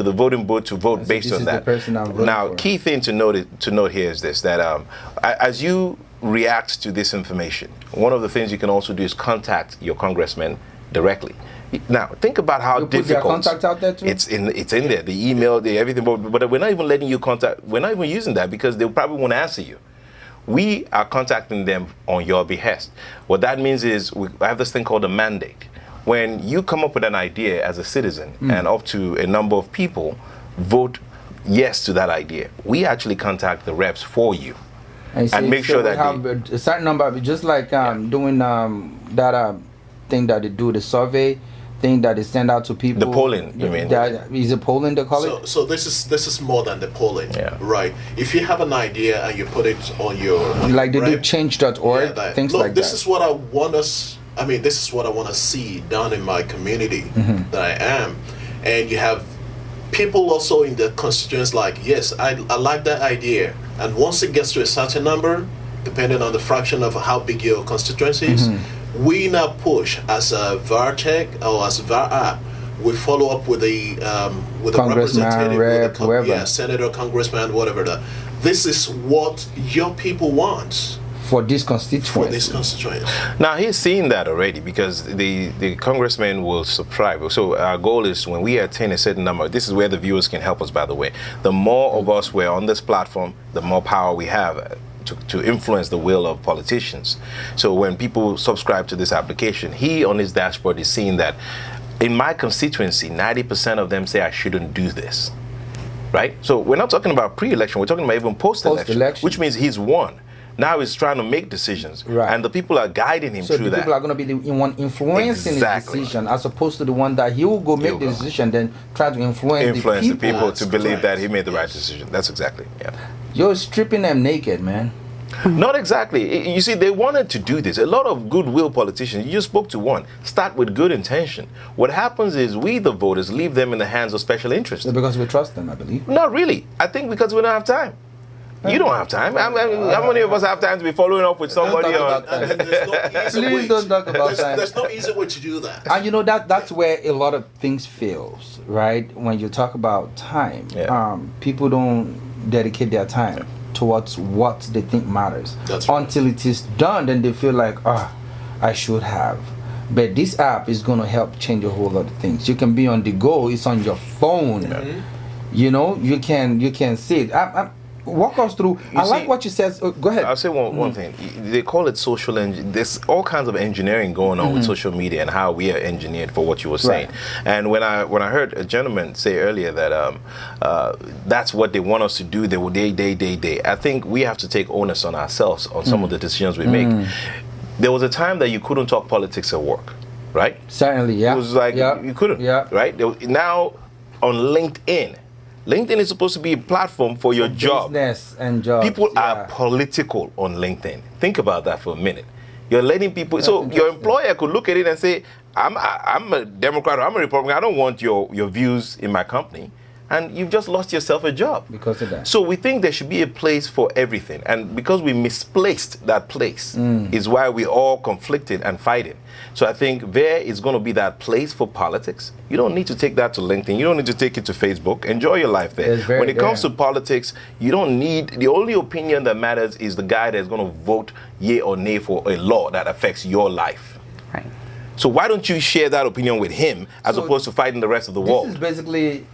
the voting booth to vote And say, based this on is the that. person I'm voting Now, for. key thing to note here is this: that as you react to this information, one of the things you can also do is contact your congressman directly. Now, think about how You put their difficult. contact out there too? It's in there, the email, the everything. But we're not even letting you contact. We're not even using that because they probably won't answer you. We are contacting them on your behest. What that means is we have this thing called a mandate. When you come up with an idea as a citizen and up to a number of people vote yes to that idea, we actually contact the reps for you. and make sure we that have a certain number, just like doing that thing that they do, the survey thing that they send out to people. The polling, you mean? Is it polling they call it? So this is more than the polling, Yeah. right? If you have an idea and you put it on your Like they do rep, change.org, that, things look, like this that. is what I want us. I mean, this is what I want to see done in my community Mm-hmm. that I am, and you have people also in the constituents like, yes, I like that idea, and once it gets to a certain number, depending on the fraction of how big your constituency is, Mm-hmm. we now push as a VAR tech or as a VAR app. We follow up with the Congressman, representative, rep, with whoever. yeah, senator, congressman, whatever that. This is what your people want For this for constituency. this constituency. Now he's seen that already because the congressman will subscribe. So our goal is when we attain a certain number. This is where the viewers can help us. By the way, the more of us we're on this platform, the more power we have to influence the will of politicians. So when people subscribe to this application, he on his dashboard is seeing that in my constituency, 90% of them say I shouldn't do this. Right? So we're not talking about pre-election. We're talking about even post-election, Post-election. which means he's won. Now he's trying to make decisions, Right. and the people are guiding him So through the that. people are going to be the one influencing Exactly. the decision, as opposed to the one that he will go make He'll the go. decision, then try to influence the people to That's believe that correct. he made the right Yes. decision. That's exactly, yeah. You're stripping them naked, man. Not exactly. You see, they wanted to do this. A lot of goodwill politicians, you just spoke to one, start with good intention. What happens is we, the voters, leave them in the hands of special interests. Because we trust them, I believe. Not really. I think because we don't have time. You don't have time. How many of us have time to be following up with somebody talk on? about that. And there's no easy Please way don't to- talk about there's, that. There's no easy way to do that. And you know that's where a lot of things fails, right? When you talk about time, Yeah. people don't dedicate their time towards what they think matters. That's right. Until it is done, then they feel like, I should have. But this app is going to help change a whole lot of things. You can be on the go. It's on your phone. You know, you can see it. Walk us through. I like see- what you said. Go ahead. I'll say one thing. They call it social there's all kinds of engineering going on with social media and how we are engineered for what you were saying. Right. And when I heard a gentleman say earlier that that's what they want us to do, they. I think we have to take onus on ourselves on some of the decisions we make. There was a time that you couldn't talk politics at work, right? Certainly, yeah. It was like you couldn't, right? Now on LinkedIn is supposed to be a platform for your job. Business and jobs. People yeah. are political on LinkedIn. Think about that for a minute. You're letting people. So your employer could look at it and say, "I'm a Democrat or I'm a Republican. I don't want your views in my company," and you've just lost yourself a job Because of that. So we think there should be a place for everything, and because we misplaced that place, is why we're all conflicted and fighting. So I think Vare is going to be that place for politics. You don't need to take that to LinkedIn. You don't need to take it to Facebook. Enjoy your life there. It's very When it comes there. to politics, you don't need, the only opinion that matters is the guy that's going to vote yea or nay for a law that affects your life. Right. So why don't you share that opinion with him as So opposed to fighting the rest of the This world? is basically.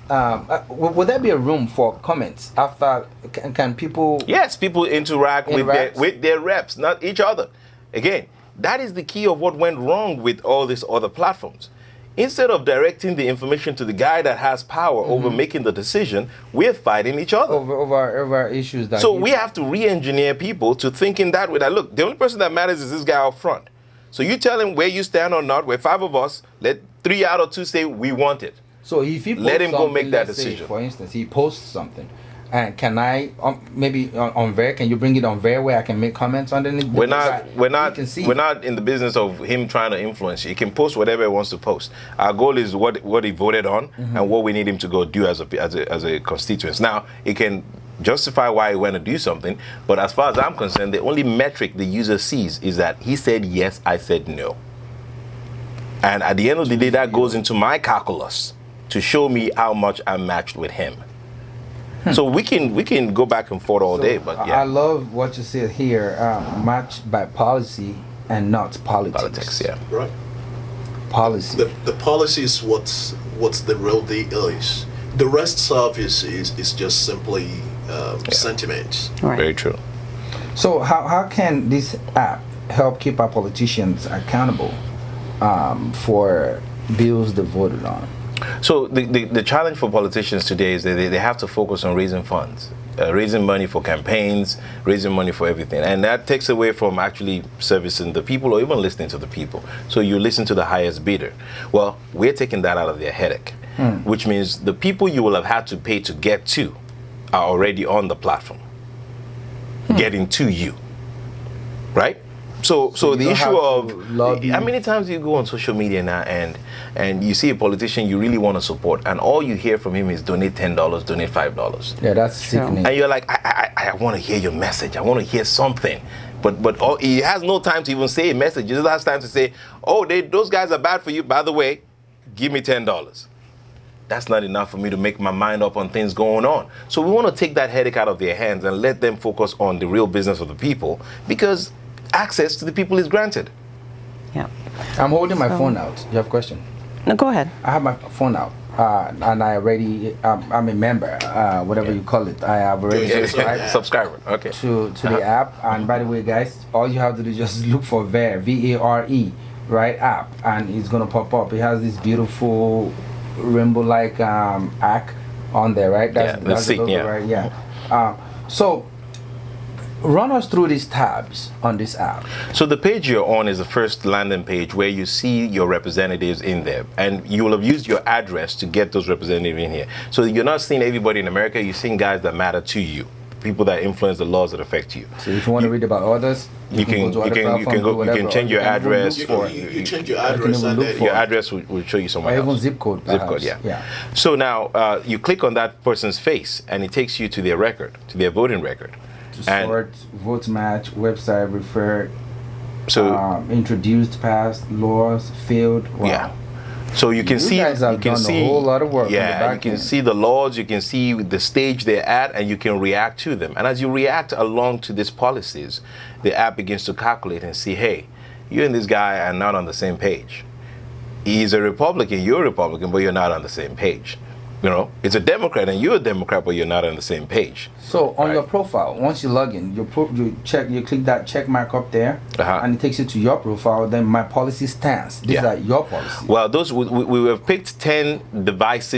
Would there be a room for comments after? Can people? Yes, people interact Interact. with their reps, not each other. Again, that is the key of what went wrong with all these other platforms. Instead of directing the information to the guy that has power over making the decision, we're fighting each other. Over issues that. So we have to re-engineer people to think in that way. That look, the only person that matters is this guy up front. So you tell him where you stand or not. We're 5 of us. Let 3 out of 2 say we want it. So if he Let him go make that let's say, decision. for instance, he posts something, and can I maybe on Vare? Can you bring it on Vare where I can make comments underneath? We're not can see. we're not in the business of him trying to influence. He can post whatever he wants to post. Our goal is what he voted on and what we need him to go do as a constituent. Now he can justify why he went to do something, but as far as I'm concerned, the only metric the user sees is that he said yes, I said no. And at the end of the day, that goes into my calculus to show me how much I'm matched with him. So we can go back and forth all day, but yeah. I love what you said here. Matched by policy and not politics. Politics, yeah. Right. Policy. The policy is what's the real deal is. The rest stuff is just simply sentiments. Right. Very true. So how can this app help keep our politicians accountable for bills they voted on? So the challenge for politicians today is that they have to focus on raising funds, raising money for campaigns, raising money for everything. And that takes away from actually servicing the people or even listening to the people. So you listen to the highest bidder. Well, we're taking that out of their headache, which means the people you will have had to pay to get to are already on the platform, getting to you, right? So you the don't issue have to of lobby. how many times you go on social media now and you see a politician you really want to support and all you hear from him is donate $10, donate $5. Yeah, that's sickening. And you're like, I want to hear your message. I want to hear something. But he has no time to even say a message. He just has time to say, oh, those guys are bad for you. By the way, give me $10. That's not enough for me to make my mind up on things going on. So we want to take that headache out of their hands and let them focus on the real business of the people, because access to the people is granted. Yeah. I'm holding my phone out. You have a question? No, go ahead. I have my phone out, and I already, I'm a member, whatever you call it. I have already subscribed Subscriber. Okay. to the app. And by the way, guys, all you have to do is just look for Vare, Vare, right, app, and it's gonna pop up. It has this beautiful rainbow-like arc on there, right? That's the logo, right? Yeah. So run us through these tabs on this app. So the page you're on is the first landing page where you see your representatives in there, and you will have used your address to get those representatives in here. So you're not seeing everybody in America, you're seeing guys that matter to you, people that influence the laws that affect you. So if you want to read about others, you can change your address. You change your address and then Your address will show you somewhere or even else. zip code. Zip perhaps. code, yeah. So now you click on that person's face and it takes you to their record, to their voting record. To sort, vote match, website referred, So introduced, passed, laws, failed. Wow. yeah. So you can see, guys have done a whole lot of work on the Yeah, back you can end. see the laws, you can see the stage they're at, and you can react to them. And as you react along to these policies, the app begins to calculate and see, hey, you and this guy are not on the same page. He's a Republican, you're a Republican, but you're not on the same page. You know, it's a Democrat and you're a Democrat, but you're not on the same page. So on Right. your profile, once you log in, you click that check mark up there, and it takes you to your profile. Then my policy stance. These Yeah. are your policies. Well, those we have picked 10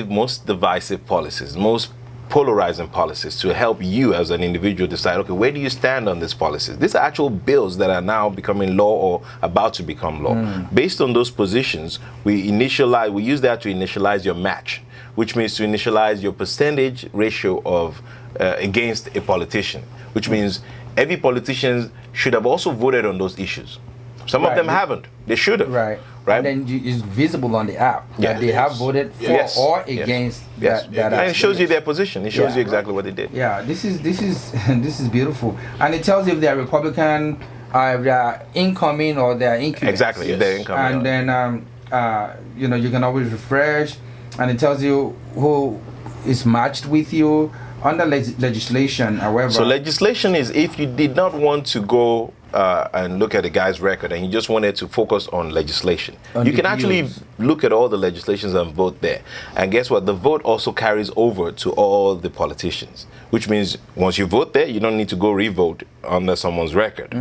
most divisive policies, most polarizing policies to help you as an individual decide, okay, where do you stand on these policies? These are actual bills that are now becoming law or about to become law. Based on those positions, we use that to initialize your match, which means to initialize your percentage ratio of against a politician, which means every politician should have also voted on those issues. Some of Right. them haven't. They should have. Right. Right. And then it's visible on the app Yeah. that they have voted for Yes. or Yes. against Yes. that. And it shows you their position. It shows Yeah. you exactly what they did. Yeah, this is this is beautiful, and it tells you if they are Republican, if they are incoming or they are incumbents. Exactly. If they're incoming. And then you can always refresh, and it tells you who is matched with you under legislation. However, So legislation is if you did not want to go and look at the guy's record and you just wanted to focus on legislation, On you the can actually bills. look at all the legislations and vote there. And guess what? The vote also carries over to all the politicians, which means once you vote there, you don't need to go re-vote under someone's record,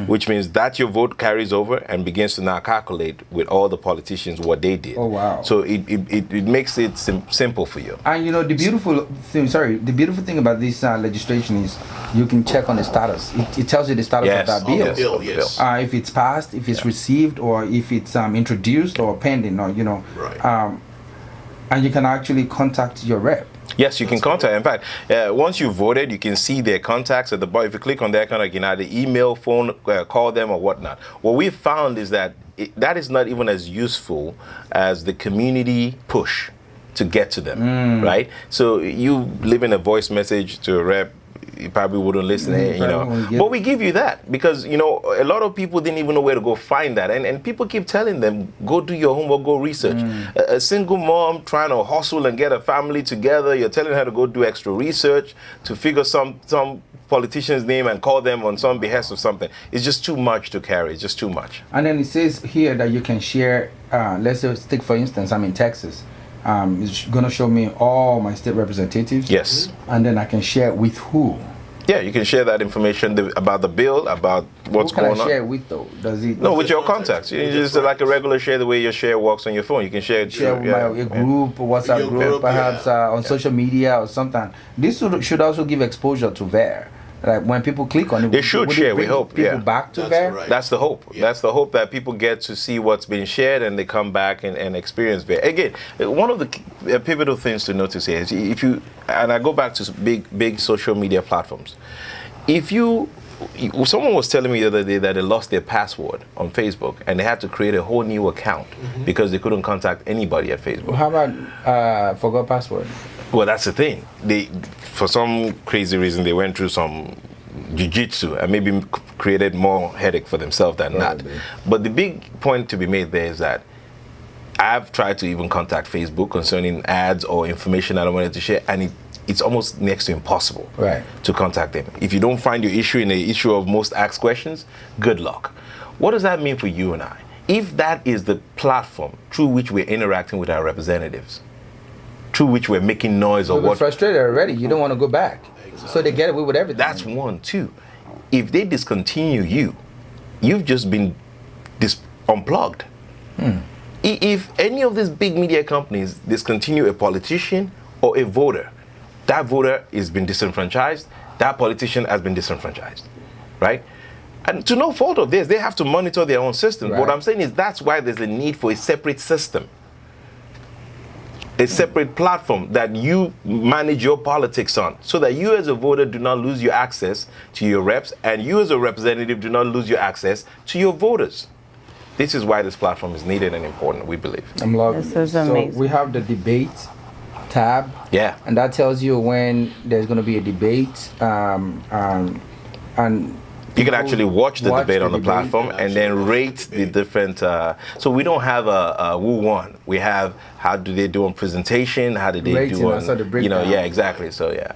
which means that your vote carries over and begins to now calculate with all the politicians what they did. Oh, wow. So it makes it simple for you. And the beautiful thing about this legislation is you can check on the status. It tells you the status Yes. of that bill. Yes. Bill, yes. If it's passed, if it's received, or if it's introduced or pending, or Right. and you can actually contact your rep. Yes, you can contact. In fact, once you voted, you can see their contacts at the bottom. If you click on their contact, you can either email, phone, call them, or whatnot. What we found is that that is not even as useful as the community push to get to them, right? So you leaving a voice message to a rep, you probably wouldn't listen, But we give you that because, a lot of people didn't even know where to go find that. And people keep telling them, go do your homework, go research. A single mom trying to hustle and get a family together, you're telling her to go do extra research to figure some politician's name and call them on some behest of something. It's just too much to carry. It's just too much. And then it says here that you can share, let's just take for instance, I'm in Texas. It's going to show me all my state representatives. Yes. And then I can share it with who? Yeah, you can share that information about the bill, about what's Who can going I on. share it with though? Does it? No, with your contacts. You just like a regular share, the way your share works on your phone. You can share it. Share with a group, WhatsApp Your group, group, perhaps yeah. on social media or something. This should also give exposure to Vare. Like when people click on it, They should would share, it we bring hope, people yeah. back to That's Vare. right. That's the hope. Yeah. That's the hope that people get to see what's been shared and they come back and experience it. Again, one of the pivotal things to notice here is and I go back to big social media platforms. Someone was telling me the other day that they lost their password on Facebook and they had to create a whole new account because they couldn't contact anybody at Facebook. How about forgot password? Well, that's the thing. For some crazy reason, they went through some jiu-jitsu and maybe created more headache for themselves than not. Probably. But the big point to be made there is that I've tried to even contact Facebook concerning ads or information that I wanted to share, and it's almost next to impossible to contact them. If you don't find your issue in the issue of most asked questions, good luck. What does that mean for you and I? If that is the platform through which we're interacting with our representatives, through which we're making noise or You're what, frustrated already. You don't want to go back. So they get away with everything. that's one. Two, if they discontinue you've just been unplugged. If any of these big media companies discontinue a politician or a voter, that voter has been disenfranchised, that politician has been disenfranchised, right? And to no fault of theirs, they have to monitor their own system. Right. What I'm saying is that's why there's a need for a separate system, a separate platform that you manage your politics on, so that you as a voter do not lose your access to your reps, and you as a representative do not lose your access to your voters. This is why this platform is needed and important, we believe. I'm loving This it. is amazing. So we have the debate tab. Yeah. And that tells you when there's going to be a debate. And You can actually watch the debate on the debate. platform and then rate the different. So we don't have a who won. We have how do they do on presentation? How do they Rating, do I saw the on? breakdown. Yeah, exactly. So yeah.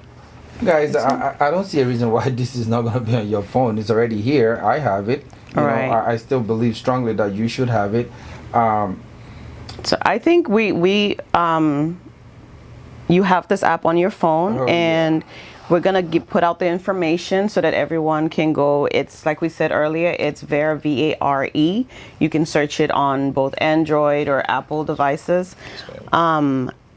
Guys, I don't see a reason why this is not going to be on your phone. It's already here. I have it. You know, Right. I still believe strongly that you should have it. So I think you have this app on your phone, Oh, yeah. and we're gonna put out the information so that everyone can go. It's like we said earlier, it's Vare, V-A-R-E. You can search it on both Android or Apple devices.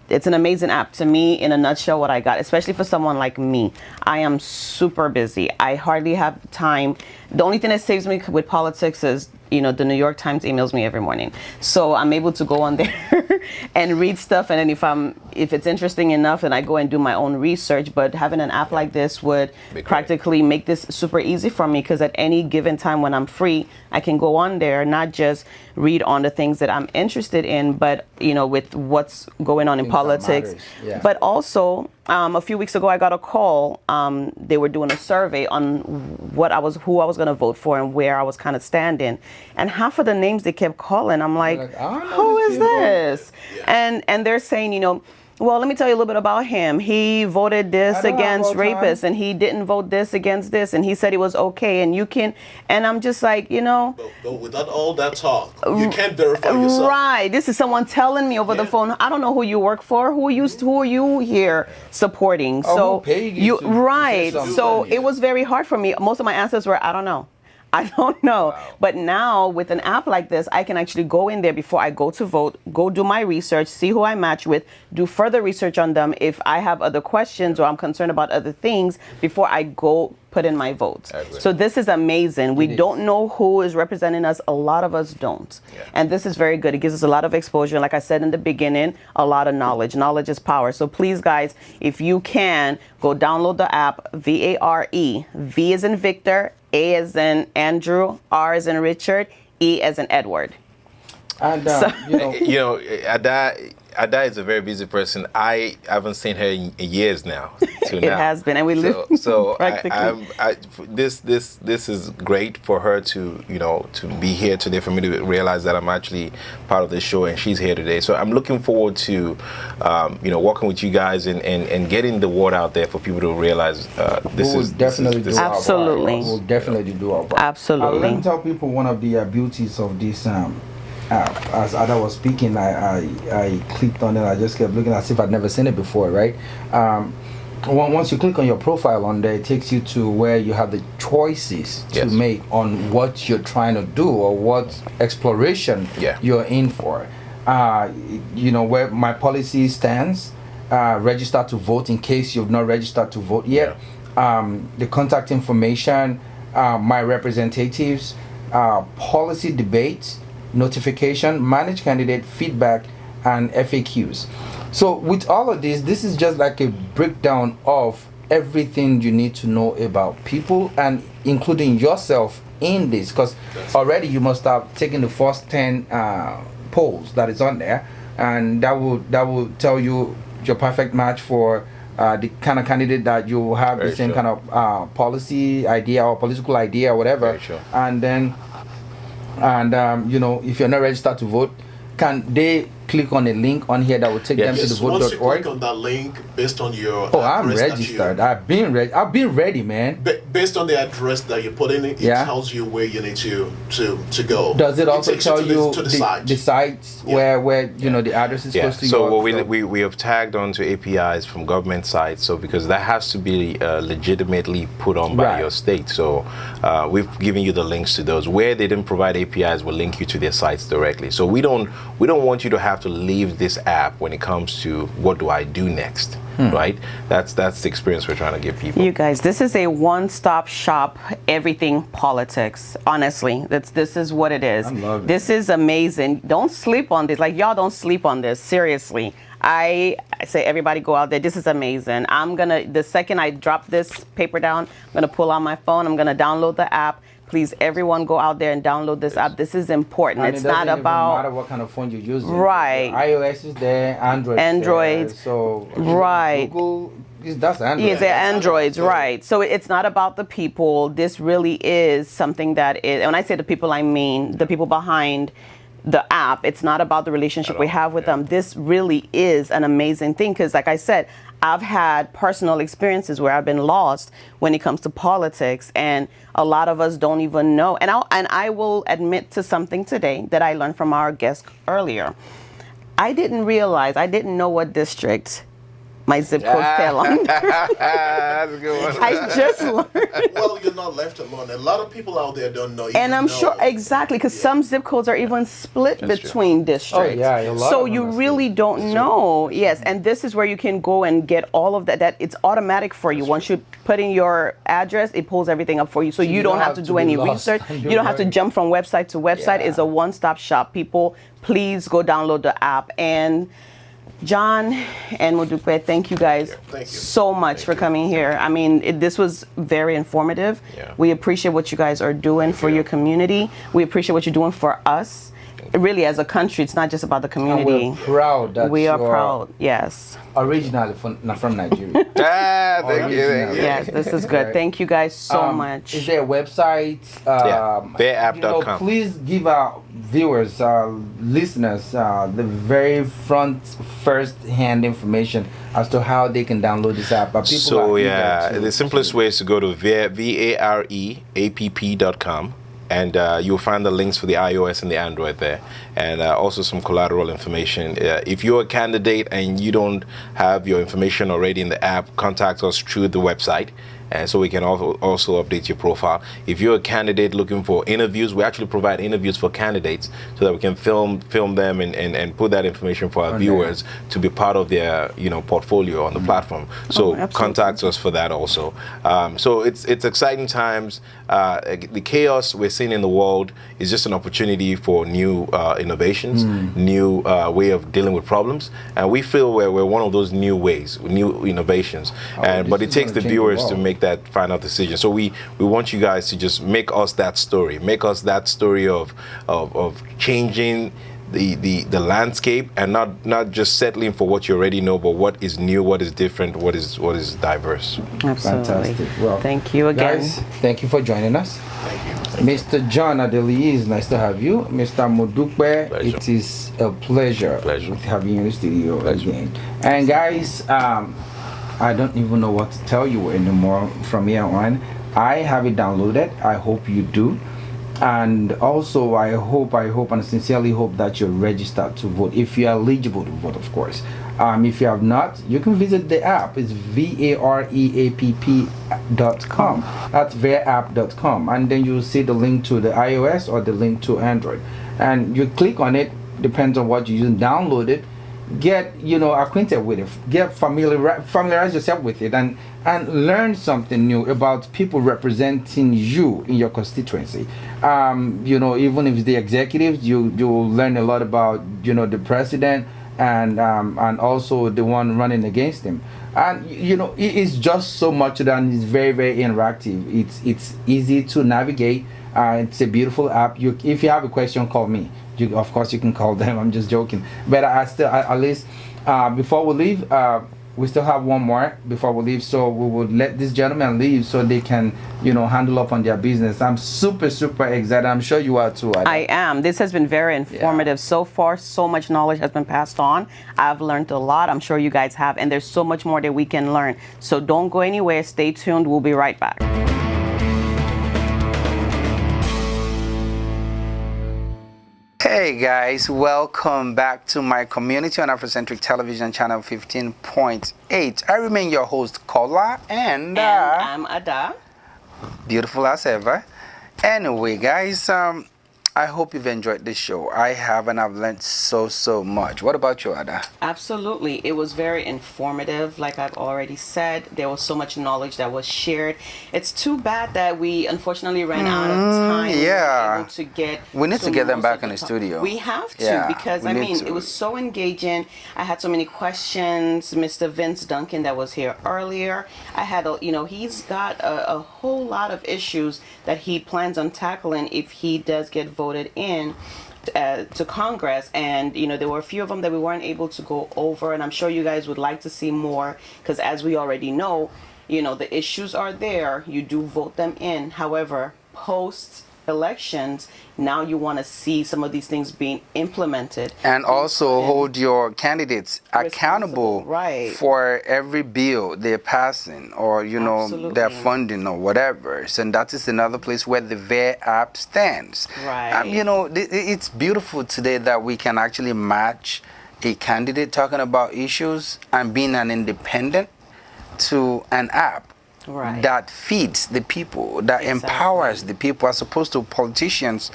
It's an amazing app. To me, in a nutshell, what I got, especially for someone like me, I am super busy. I hardly have time. The only thing that saves me with politics is, the New York Times emails me every morning. So I'm able to go on there and read stuff. And then if it's interesting enough, then I go and do my own research. But having an app like this would practically make this super easy for me, because at any given time when I'm free, I can go on there, not just read on the things that I'm interested in, but, with what's going on in Things that politics. matters, yeah. But also, a few weeks ago, I got a call. They were doing a survey on who I was going to vote for and where I was kind of standing. And half of the names they kept calling, I'm like, You're like, I know who these is people. this? And they're saying, Well, let me tell you a little bit about him. He voted this I don't have against all time. rapists, and he didn't vote this against this, and he said it was okay. And you can, and I'm just like, But without all that talk, you can't verify yourself. right. This is someone telling me over the Yeah. phone. I don't know who you work for. Who are you here supporting? Oh, So who paid you to say right. something? So Yeah. it was very hard for me. Most of my answers were, I don't know. I don't know. Wow. But now with an app like this, I can actually go in there before I go to vote, go do my research, see who I match with, do further research on them if I have other questions or I'm concerned about other things before I go put in my vote. agree. So this is amazing. We is. don't know who is representing us. A lot of us don't. Yeah. And this is very good. It gives us a lot of exposure. Like I said in the beginning, a lot of knowledge. Knowledge is power. So please, guys, if you can, go download the app, VARE. V as in Victor, A as in Andrew, R as in Richard, E as in Edward. And You know, Ada is a very busy person. I haven't seen her in years now. Till It now. has been, and we live So practically. this is great for her to to be here today, for me to realize that I'm actually part of the show and she's here today. So I'm looking forward to working with you guys and getting the word out there for people to realize this we'll is definitely this do is- our part. Absolutely. We'll definitely do our part. Absolutely. Let me tell people one of the beauties of this app. As Ada was speaking, I clicked on it. I just kept looking as if I'd never seen it before, right? Once you click on your profile on there, it takes you to where you have the choices to Yes. make on what you're trying to do or what exploration Yeah. you're in for. Where my policy stands, register to vote in case you've not registered to vote yet. The contact information, my representatives, policy debates, notification, manage candidate feedback, and FAQs. So with all of this is just like a breakdown of everything you need to know about people and including yourself in this, because already you must have taken the first 10 polls that is on there, and that will tell you your perfect match for the kind of candidate that you have Very the same sure. kind of policy idea or political idea or whatever. Very sure. And then if you're not registered to vote, can they click on a link on here that will take them to the Yes, once you click vote.org? on that link, based on your Oh, I'm address that registered. I've been ready, man. based on the address that you put in, it Yeah. tells you where you need to go. Does it also takes tell to you to the site? the sites Yeah. where the address is Yeah, supposed to so go? what we have tagged onto APIs from government sites, so because that has to be legitimately put on by Right. your state. So we've given you the links to those. Where they didn't provide APIs, will link you to their sites directly. So we don't want you to have to leave this app when it comes to what do I do next, right? That's the experience we're trying to give people. You guys, this is a one-stop shop, everything politics. Honestly, this is what it is. I love it. This is amazing. Don't sleep on this. Like, y'all don't sleep on this. Seriously. I say everybody go out there. This is amazing. The second I drop this paper down, I'm gonna pull out my phone. I'm gonna download the app. Please, everyone go out there and download this app. This is important. And It's it doesn't not even about matter what kind of phone you're using. Right. iOS is there, Android. Androids. So Right. Google that's Android. Yes, they're androids, right. So it's not about the people. This really is something that is, and when I say the people, I mean the people behind the app. It's not about the relationship we have with them. This really is an amazing thing because, like I said, I've had personal experiences where I've been lost when it comes to politics, and a lot of us don't even know. And I will admit to something today that I learned from our guest earlier. I didn't know what district my zip code fell under. That's a good one. I just learned. Well, you're not left alone. A lot of people out there don't know. And I'm sure, exactly, because some zip codes are even split That's true. between districts. Oh, yeah, a lot so of them you are really split. don't know. Yes, and this is where you can go and get all of that. That it's automatic for you. Once you put in your address, it pulls everything up for you. So you don't have to do be any lost research. and You do don't have to work. jump from website to website. Yeah. It's a one-stop shop. People, please go download the app. And John and Modupe, thank you guys Thank you. so much for coming here. I mean, this was very informative. Yeah. We appreciate what you guys are doing for your community. We appreciate what you're doing for us. Really, as a country, it's not just about the And community. we're proud that We are you're proud. Yes. originally from Nigeria. Thank you. Thank you. Yes, this is good. Right. Thank you guys so Is much. there a website? VareApp.com. Please give our viewers, listeners, the very front first-hand information as to how they can download this app. But people So are yeah, eager the simplest way is to go to vareapp.com, and you'll find the links for the iOS and the Android there, and also some collateral information. If you're a candidate and you don't have your information already in the app, contact us through the website, and so we can also update your profile. If you're a candidate looking for interviews, we actually provide interviews for candidates so that we can film them and put that information for our viewers to be part of their portfolio on the platform. So contact us for that also. So it's exciting times. The chaos we're seeing in the world is just an opportunity for new innovations, new way of dealing with problems, and we feel we're one of those new ways, new innovations. But it takes the viewers to make that final decision. So we want you guys to just make us that story of changing the landscape, and not just settling for what you already know, but what is new, what is different, what is diverse. Absolutely. Fantastic. Well, thank you again. Guys, thank you for joining us. Mr. John Adeli, it's nice to have you. Mr. Modukwe, it is a pleasure having you in the studio again. And guys, I don't even know what to tell you anymore from here on. I have it downloaded. I hope you do. And also, I hope and sincerely hope that you're registered to vote, if you're eligible to vote, of course. If you have not, you can visit the app. It's vareapp.com. That's vareapp.com. And then you'll see the link to the iOS or the link to Android. And you click on it, depends on what you use, download it, get acquainted with it, familiarize yourself with it, and learn something new about people representing you in your constituency. Even if it's the executives, you'll learn a lot about the president and also the one running against him. And it's just so much that it's very, very interactive. It's easy to navigate. It's a beautiful app. If you have a question, call me. Of course, you can call them. I'm just joking. But at least before we leave, we still have one more before we leave. So we would let this gentleman leave so they can, handle up on their business. I'm super, super excited. I'm sure you are too. I am. This has been very informative so far. So much knowledge has been passed on. I've learned a lot. I'm sure you guys have. And there's so much more that we can learn. So don't go anywhere. Stay tuned. We'll be right back. Hey guys, welcome back to my community on Afrocentric Television channel 15.8. I remain your host, Kola, and I'm Ada. Beautiful as ever. Anyway, guys, I hope you've enjoyed this show. I have, and I've learned so much. What about you, Ada? Absolutely. It was very informative. Like I've already said, there was so much knowledge that was shared. It's too bad that we unfortunately ran out of time. Yeah. We need to get them back in the studio. We have to, because it was so engaging. I had so many questions. Mr. Vince Duncan that was here earlier, I had he's got a whole lot of issues that he plans on tackling if he does get voted in to Congress, and there were a few of them that we weren't able to go over, and I'm sure you guys would like to see more, because as we already know, the issues are there. You do vote them in. However, post elections, now you want to see some of these things being implemented, and also hold your candidates accountable for every bill they're passing, or their funding or whatever. So that is another place where the Vare app stands. It's beautiful today that we can actually match a candidate talking about issues and being an independent to an app that feeds the people, that empowers the people, as opposed to politicians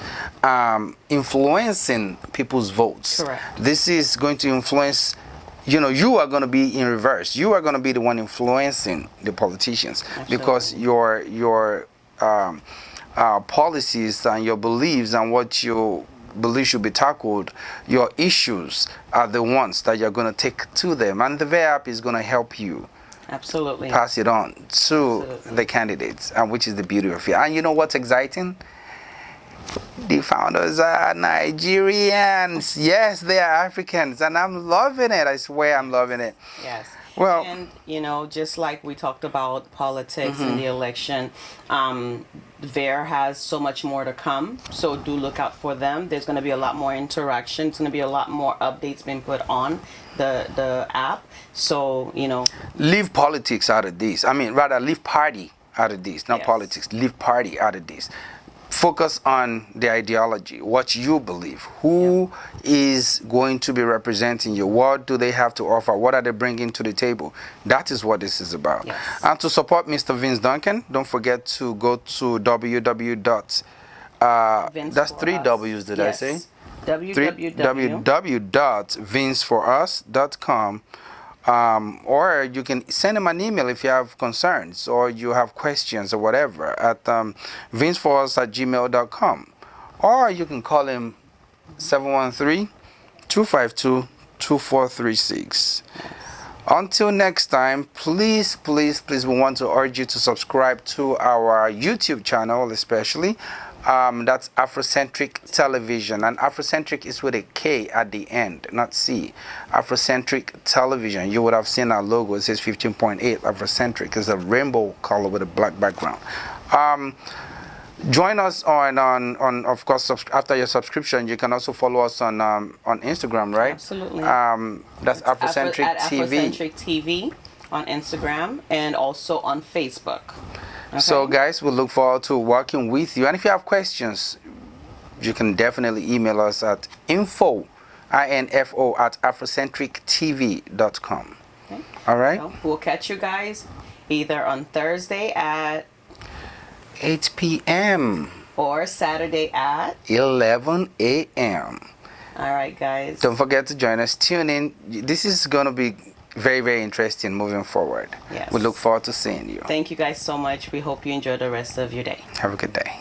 influencing people's votes. This is going to influence, you are going to be in reverse. You are going to be the one influencing the politicians, because your policies and your beliefs and what you believe should be tackled, your issues are the ones that you're going to take to them, and the Vare app is going to help you pass it on to the candidates, and which is the beauty of it. And you know what's exciting? The founders are Nigerians. Yes, they are Africans, and I'm loving it. I swear I'm loving it. Yes. Well, and just like we talked about politics in the election, Vare has so much more to come, so do look out for them. There's going to be a lot more interaction. It's going to be a lot more updates being put on the app. So, Leave politics out of this. I mean, rather, leave party out of this, not Yes. politics. Leave party out of this. Focus on the ideology, what you believe. Who is going to be representing you? What do they have to offer? What are they bringing to the table? That is what this is about. Yes. And to support Mr. Vince Duncan, don't forget to go to Vince that's for 3 us. W's, did I say? www. www.vinceforus.com. Or you can send him an email if you have concerns or you have questions or whatever at vinceforus@gmail.com. Or you can call him 713-252-2436. Until next time, please, we want to urge you to subscribe to our YouTube channel, especially. That's Afrocentric Television, and Afrocentric is with a K at the end, not C. Afrocentric Television. You would have seen our logo. It says 15.8 Afrocentric. It's a rainbow color with a black background. Join us on of course, after your subscription, you can also follow us on Instagram, right? Absolutely. That's Afrocentric at TV. Afrocentric TV on Instagram and also on Facebook. Okay? So, guys, we look forward to working with you. And if you have questions, you can definitely email us at info@afrocentrictv.com. Okay. All right? So we'll catch you guys either on Thursday at 8 p.m. or Saturday at 11 a.m. All right, guys. Don't forget to join us. Tune in. This is going to be very, very interesting moving forward. Yes. We look forward to seeing you. Thank you guys so much. We hope you enjoy the rest of your day. Have a good day.